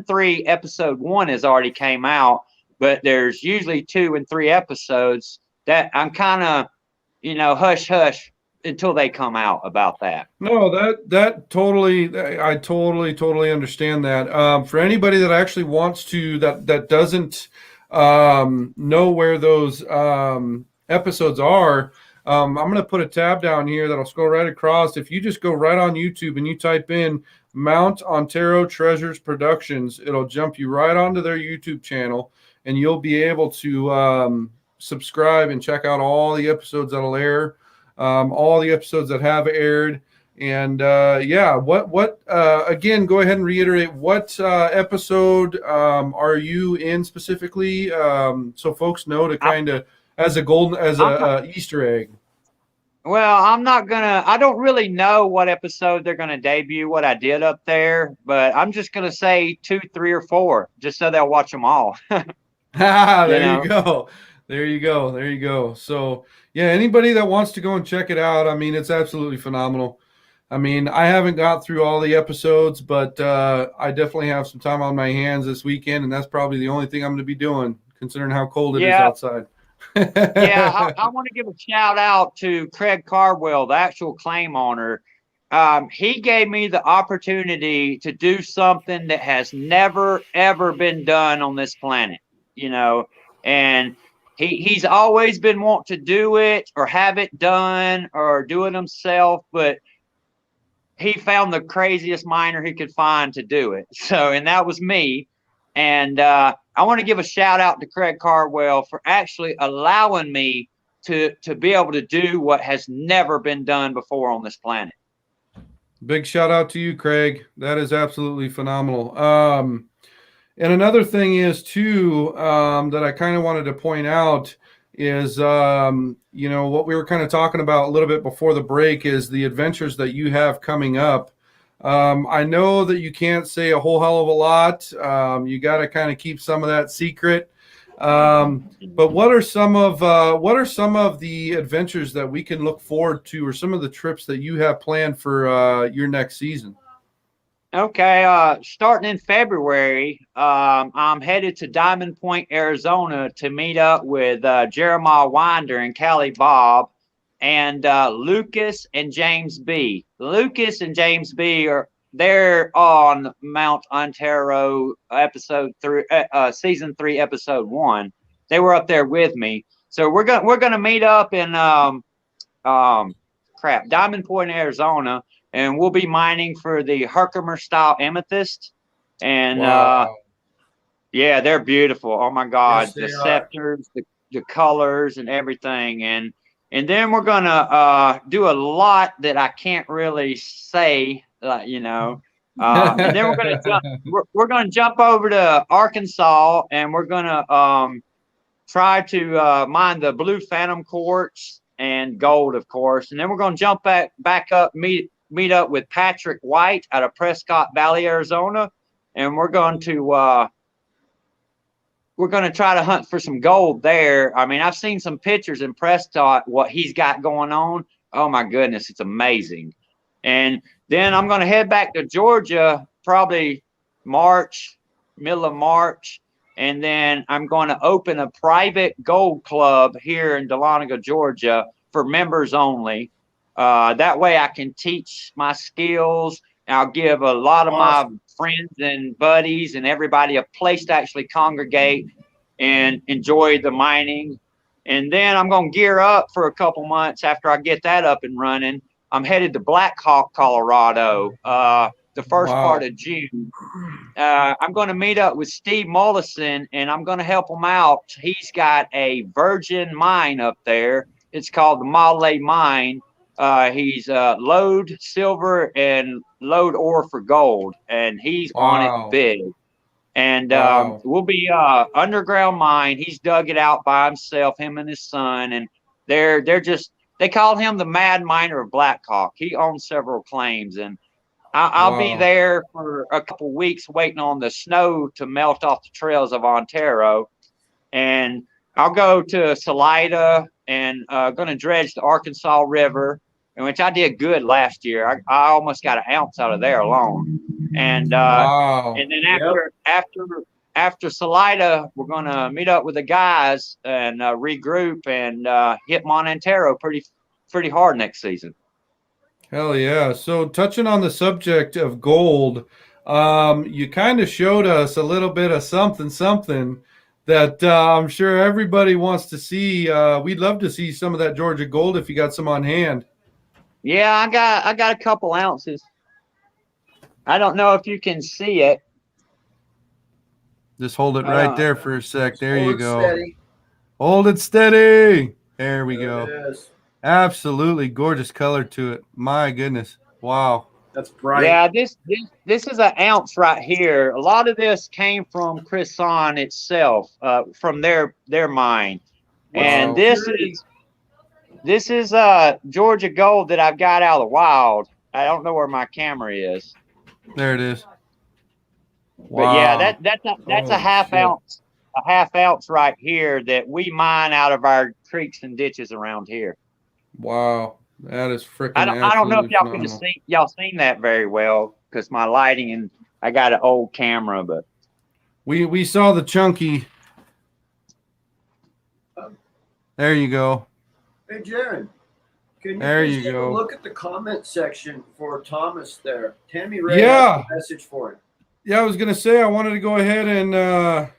Speaker 2: 3, episode 1 has already came out, but there's usually 2 and 3 episodes that I'm kind of, hush hush until they come out about that.
Speaker 1: No, that totally, I totally understand that. For anybody that actually wants to, that doesn't know where those episodes are, I'm going to put a tab down here that'll scroll right across. If you just go right on YouTube and you type in Mount Ontario Treasures Productions, it'll jump you right onto their YouTube channel, and you'll be able to subscribe and check out all the episodes that'll air. All the episodes that have aired, and what again, go ahead and reiterate what episode are you in specifically, so folks know to kind of as a Easter egg.
Speaker 2: Well, I don't really know what episode they're gonna debut what I did up there, but I'm just gonna say 2, 3, or 4 just so they'll watch them all.
Speaker 1: There you go. So yeah, anybody that wants to go and check it out, I mean, it's absolutely phenomenal. I mean, I haven't got through all the episodes, but I definitely have some time on my hands this weekend, and that's probably the only thing I'm going to be doing, considering how cold it is outside.
Speaker 2: Yeah, I want to give a shout out to Craig Cardwell, the actual claim owner. He gave me the opportunity to do something that has never, ever been done on this planet, and he's always been wanting to do it or have it done or do it himself, but he found the craziest miner he could find to do it. So, and that was me. And I want to give a shout out to Craig Cardwell for actually allowing me to be able to do what has never been done before on this planet.
Speaker 1: Big shout out to you, Craig. That is absolutely phenomenal. And another thing is too, that I kind of wanted to point out is, what we were kind of talking about a little bit before the break is the adventures that you have coming up. I know that you can't say a whole hell of a lot. You got to kind of keep some of that secret. But what are some of the adventures that we can look forward to, or some of the trips that you have planned for your next season?
Speaker 2: Okay, starting in February, I'm headed to Diamond Point, Arizona to meet up with Jeremiah Winder and Callie Bob and Lucas and James B. Lucas and James B are they're on Mount Antero season 3, episode 1. They were up there with me. So we're gonna meet up in Diamond Point, Arizona, and we'll be mining for the Herkimer style amethyst. And
Speaker 1: Wow.
Speaker 2: yeah, they're beautiful. Oh my God,
Speaker 3: Yes,
Speaker 2: the
Speaker 3: they are.
Speaker 2: scepters, the colors, and everything. And then we're gonna do a lot that I can't really say, you know. And then we're gonna jump over to Arkansas, and we're gonna try to mine the blue phantom quartz and gold, of course. And then we're going to jump back up, meet up with Patrick White out of Prescott Valley, Arizona, and we're going to try to hunt for some gold there. I mean, I've seen some pictures in Prescott, what he's got going on. Oh my goodness, it's amazing. And then I'm going to head back to Georgia, probably middle of March. And then I'm going to open a private gold club here in Dahlonega, Georgia for members only. That way I can teach my skills. I'll give a lot of my friends and buddies and everybody a place to actually congregate and enjoy the mining. And then I'm going to gear up for a couple months after I get that up and running. I'm headed to Black Hawk, Colorado, the first part of June. I'm going to meet up with Steve Mollison, and I'm going to help him out. He's got a virgin mine up there. It's called the Malay Mine. He's load silver and load ore for gold, and he's on it big. And we'll be underground mine. He's dug it out by himself, him and his son, and they call him the Mad Miner of Black Hawk. He owns several claims, and I'll be there for a couple weeks waiting on the snow to melt off the trails of Antero. And I'll go to Salida and going to dredge the Arkansas River, in which I did good last year. I almost got an ounce out of there alone. And and then after Salida, we're going to meet up with the guys and regroup and hit Montantero pretty hard next season.
Speaker 1: Hell yeah. So touching on the subject of gold, you kind of showed us a little bit of something that I'm sure everybody wants to see. We'd love to see some of that Georgia gold if you got some on hand.
Speaker 2: Yeah, I got a couple ounces. I don't know if you can see it.
Speaker 1: Just hold it right there for a sec. There you go.
Speaker 3: Steady.
Speaker 1: Hold it steady. There we go.
Speaker 3: It is.
Speaker 1: Absolutely gorgeous color to it. My goodness. Wow.
Speaker 3: That's bright.
Speaker 2: Yeah, this is an ounce right here. A lot of this came from Cresson itself, from their mine.
Speaker 1: Wow.
Speaker 2: And this is Georgia gold that I've got out of the wild. I don't know where my camera is.
Speaker 1: There it is.
Speaker 2: Wow. But yeah, that's a half ounce right here that we mine out of our creeks and ditches around here.
Speaker 1: Wow, that is freaking.
Speaker 2: I don't know if y'all seen that very well because my lighting and I got an old camera, but
Speaker 1: we saw the chunky. There you go.
Speaker 3: Hey, Jaron, can you take a look at the comment section for Thomas there? Tammy Ray has a message for him.
Speaker 1: Yeah, I was gonna say I wanted to go ahead and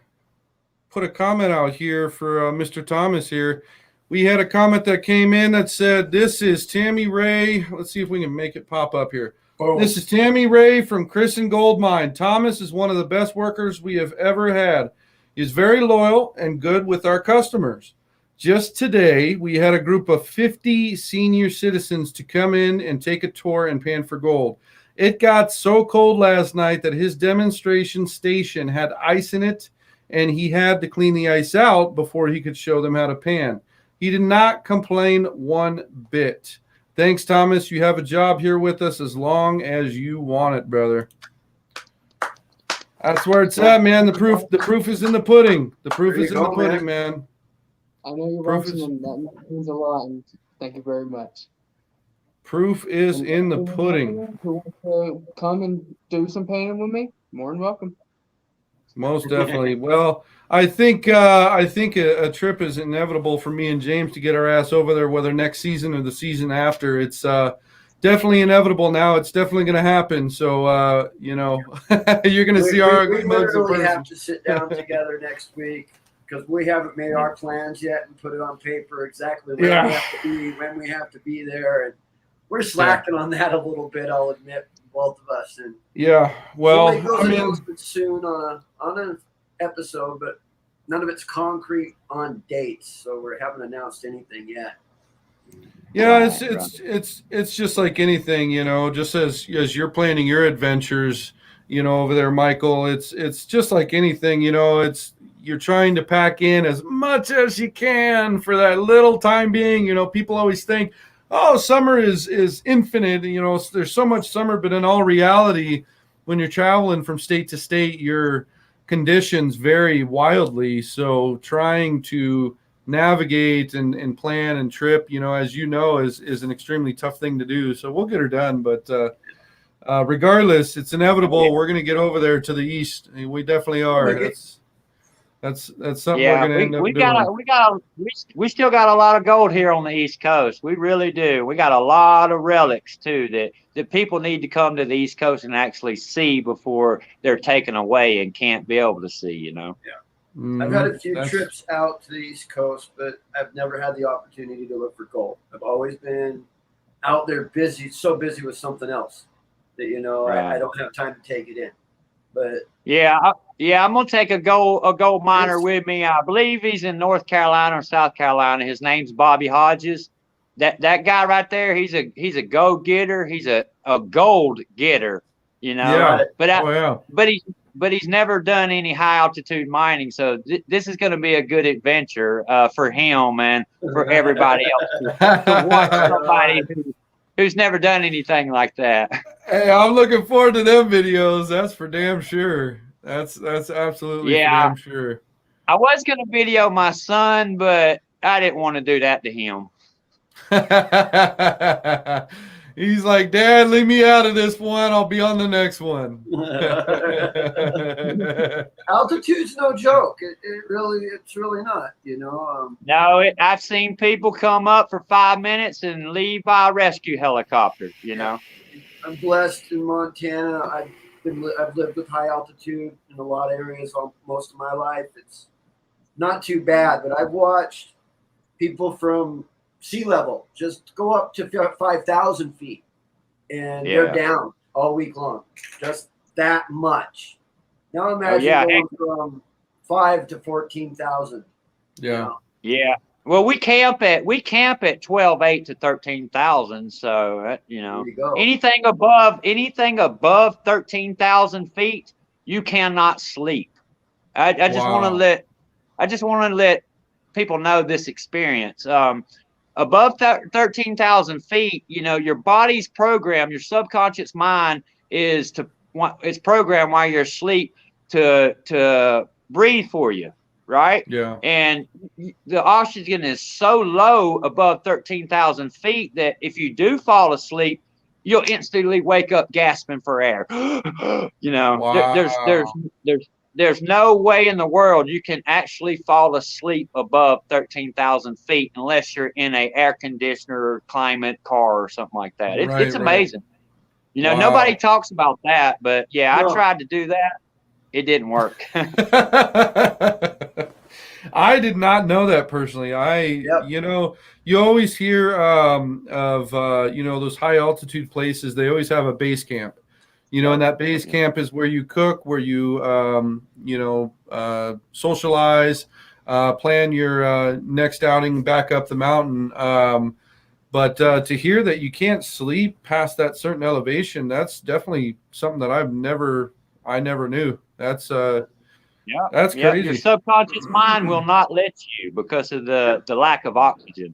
Speaker 1: put a comment out here for Mr. Thomas here. We had a comment that came in that said, "This is Tammy Ray." Let's see if we can make it pop up here. Oh. This is Tammy Ray from Cresson Gold Mine. Thomas is one of the best workers we have ever had. He's very loyal and good with our customers. Just today, we had a group of 50 senior citizens to come in and take a tour and pan for gold. It got so cold last night that his demonstration station had ice in it, and he had to clean the ice out before he could show them how to pan. He did not complain one bit. Thanks, Thomas. You have a job here with us as long as you want it, brother. That's where it's at, man. The proof is in the pudding. The proof is in the pudding, man.
Speaker 4: I know you're watching, and that means a lot. And thank you very much.
Speaker 1: Proof is in the pudding.
Speaker 4: Who wants to come and do some painting with me? More than welcome.
Speaker 1: Most definitely. Well, I think a trip is inevitable for me and James to get our ass over there, whether next season or the season after. It's definitely inevitable now. It's definitely going to happen. So you're going to see our
Speaker 3: we
Speaker 1: ugly mugs in
Speaker 3: literally
Speaker 1: person.
Speaker 3: have to sit down together next week because we haven't made our plans yet and put it on paper exactly where we have to be, when we have to be there, and we're slacking on that a little bit. I'll admit, both of us. And
Speaker 1: yeah, well,
Speaker 3: we'll make those announcements soon on an episode, but none of it's concrete on dates, so we haven't announced anything yet.
Speaker 1: Yeah, it's just like anything, just as you're planning your adventures, over there, Michael, it's just like anything, you're trying to pack in as much as you can for that little time being. People always think, oh, summer is infinite, there's so much summer, but in all reality, when you're traveling from state to state, your conditions vary wildly. So trying to navigate and plan and trip, as is an extremely tough thing to do. So we'll get her done, but regardless, it's inevitable. Yeah. We're going to get over there to the east. We definitely are. That's something we're going to end up doing.
Speaker 2: We still got a lot of gold here on the East Coast. We really do. We got a lot of relics too that people need to come to the East Coast and actually see before they're taken away and can't be able to see.
Speaker 3: Yeah. I've had a few trips out to the East Coast, but I've never had the opportunity to look for gold. I've always been out there so busy with something else that, right. I don't have time to take it in. But
Speaker 2: I'm gonna take a gold miner with me. I believe he's in North Carolina or South Carolina. His name's Bobby Hodges. That guy right there, he's a go getter. He's a gold getter,
Speaker 1: Yeah.
Speaker 2: But he's never done any high altitude mining, so this is going to be a good adventure for him and for everybody else to watch somebody who's never done anything like that.
Speaker 1: Hey, I'm looking forward to them videos. That's for damn sure. That's absolutely for damn sure.
Speaker 2: I was going to video my son, but I didn't want to do that to him.
Speaker 1: He's like, Dad, leave me out of this one. I'll be on the next one.
Speaker 3: Altitude's no joke. It's really not,
Speaker 2: No, I've seen people come up for 5 minutes and leave by a rescue helicopter,
Speaker 3: I'm blessed in Montana. I've lived with high altitude in a lot of areas most of my life. It's not too bad, but I've watched people from sea level just go up to 5,000 feet and they're down all week long, just that much. Now imagine going from 5 to 14,000.
Speaker 1: Yeah.
Speaker 2: Well, we camp at 12,800 to 13,000. So anything above 13,000 feet, you cannot sleep. I just want to let people know this experience. Above 13,000 feet, your body's programmed, your subconscious mind it's programmed while you're asleep to breathe for you, right?
Speaker 1: Yeah.
Speaker 2: And the oxygen is so low above 13,000 feet that if you do fall asleep, you'll instantly wake up gasping for air.
Speaker 1: Wow.
Speaker 2: There's no way in the world you can actually fall asleep above 13,000 feet unless you're in a air conditioner or climate car or something like that. It's amazing. Nobody talks about that, but I tried to do that. It didn't work.
Speaker 1: I did not know that personally. You always hear of those high altitude places. They always have a base camp. And that base camp is where you cook, where you, socialize, plan your next outing back up the mountain. But to hear that you can't sleep past that certain elevation, that's definitely something that I never knew. That's crazy.
Speaker 2: Your subconscious mind will not let you because of the lack of oxygen.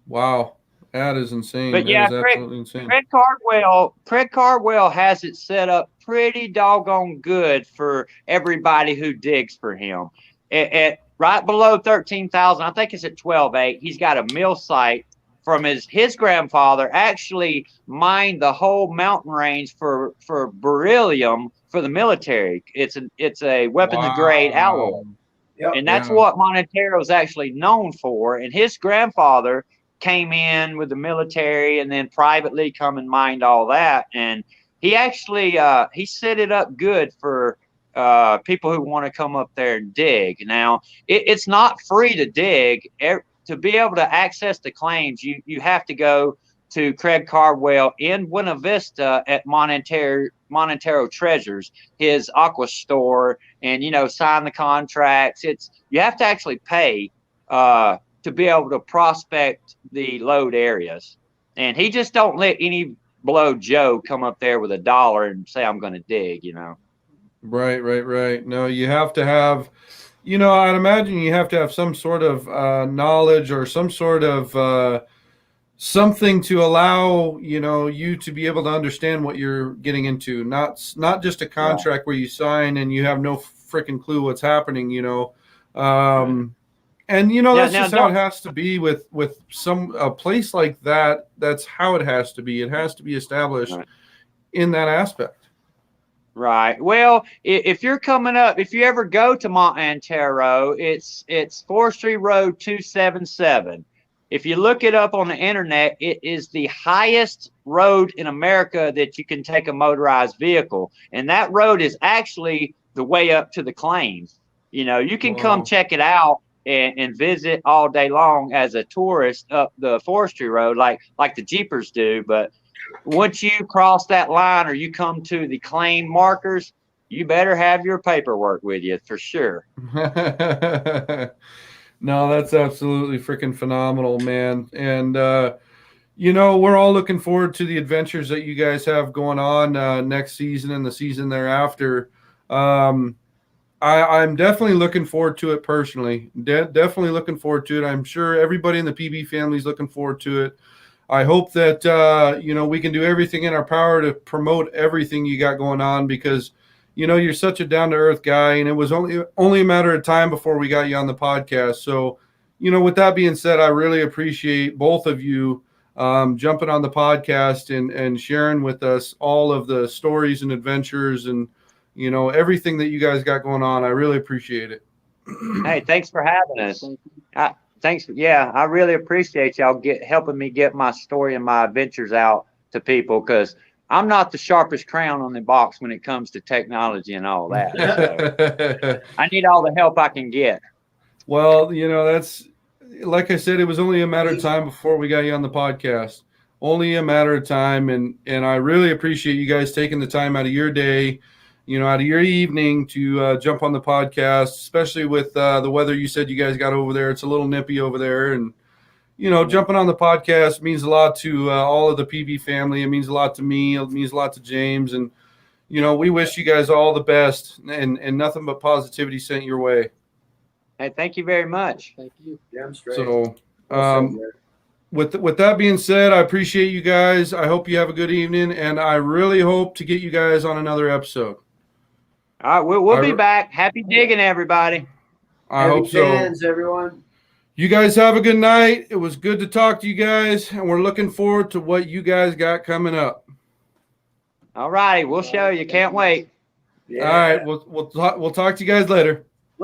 Speaker 1: Wow. That is insane.
Speaker 2: But
Speaker 1: absolutely insane.
Speaker 2: Craig Cardwell has it set up pretty doggone good for everybody who digs for him. At right below 13,000, I think it's at 12,800. He's got a mill site from his grandfather actually mined the whole mountain range for beryllium for the military. It's a weapons grade alloy.
Speaker 3: Yep.
Speaker 2: And that's
Speaker 1: Yeah.
Speaker 2: what Monticello is actually known for. And his grandfather came in with the military and then privately come and mined all that. And he actually he set it up good for people who want to come up there and dig. Now, it's not free to dig. To be able to access the claims, you have to go to Craig Cardwell in Buena Vista at Montero Treasures, his aqua store, and sign the contracts. You have to actually pay to be able to prospect the lode areas, and he just don't let any blow Joe come up there with $1 and say I'm going to dig.
Speaker 1: Right. No, you have to have, I'd imagine you have to have some sort of knowledge or some sort of something to allow you to be able to understand what you're getting into. Not just a contract where you sign and you have no freaking clue what's happening. And that's just how it has to be with a place like that. That's how it has to be. It has to be established in that aspect.
Speaker 2: Right. Well, if you're coming up, if you ever go to Mont Antero, it's Forestry Road 277. If you look it up on the internet, it is the highest road in America that you can take a motorized vehicle. And that road is actually the way up to the claims. You can come check it out and visit all day long as a tourist up the forestry road, like the Jeepers do. But once you cross that line or you come to the claim markers, you better have your paperwork with you for sure.
Speaker 1: No, that's absolutely freaking phenomenal, man. And, we're all looking forward to the adventures that you guys have going on next season and the season thereafter. I'm definitely looking forward to it personally. Definitely looking forward to it. I'm sure everybody in the PB family is looking forward to it. I hope that, we can do everything in our power to promote everything you got going on because, you're such a down-to-earth guy, and it was only a matter of time before we got you on the podcast. So, with that being said, I really appreciate both of you jumping on the podcast and sharing with us all of the stories and adventures and, everything that you guys got going on. I really appreciate it.
Speaker 2: Hey, thanks for having us. Thanks. Yeah, I really appreciate y'all helping me get my story and my adventures out to people because I'm not the sharpest crown on the box when it comes to technology and all that. So I need all the help I can get.
Speaker 1: Well, that's like I said, it was only a matter of time before we got you on the podcast. Only a matter of time, and I really appreciate you guys taking the time out of your day, out of your evening to jump on the podcast, especially with the weather you said you guys got over there. It's a little nippy over there, and jumping on the podcast means a lot to all of the PB family. It means a lot to me. It means a lot to James. And, we wish you guys all the best and nothing but positivity sent your way.
Speaker 2: Hey, thank you very much.
Speaker 4: Thank you.
Speaker 3: Damn straight.
Speaker 1: So with that being said, I appreciate you guys. I hope you have a good evening. And I really hope to get you guys on another episode.
Speaker 2: All right, we'll be back. Happy digging, everybody.
Speaker 1: I hope so.
Speaker 3: Fans, everyone.
Speaker 1: You guys have a good night. It was good to talk to you guys, and we're looking forward to what you guys got coming up.
Speaker 2: All righty, we'll show you. Can't wait.
Speaker 3: Yeah.
Speaker 1: All right, we'll talk to you guys later.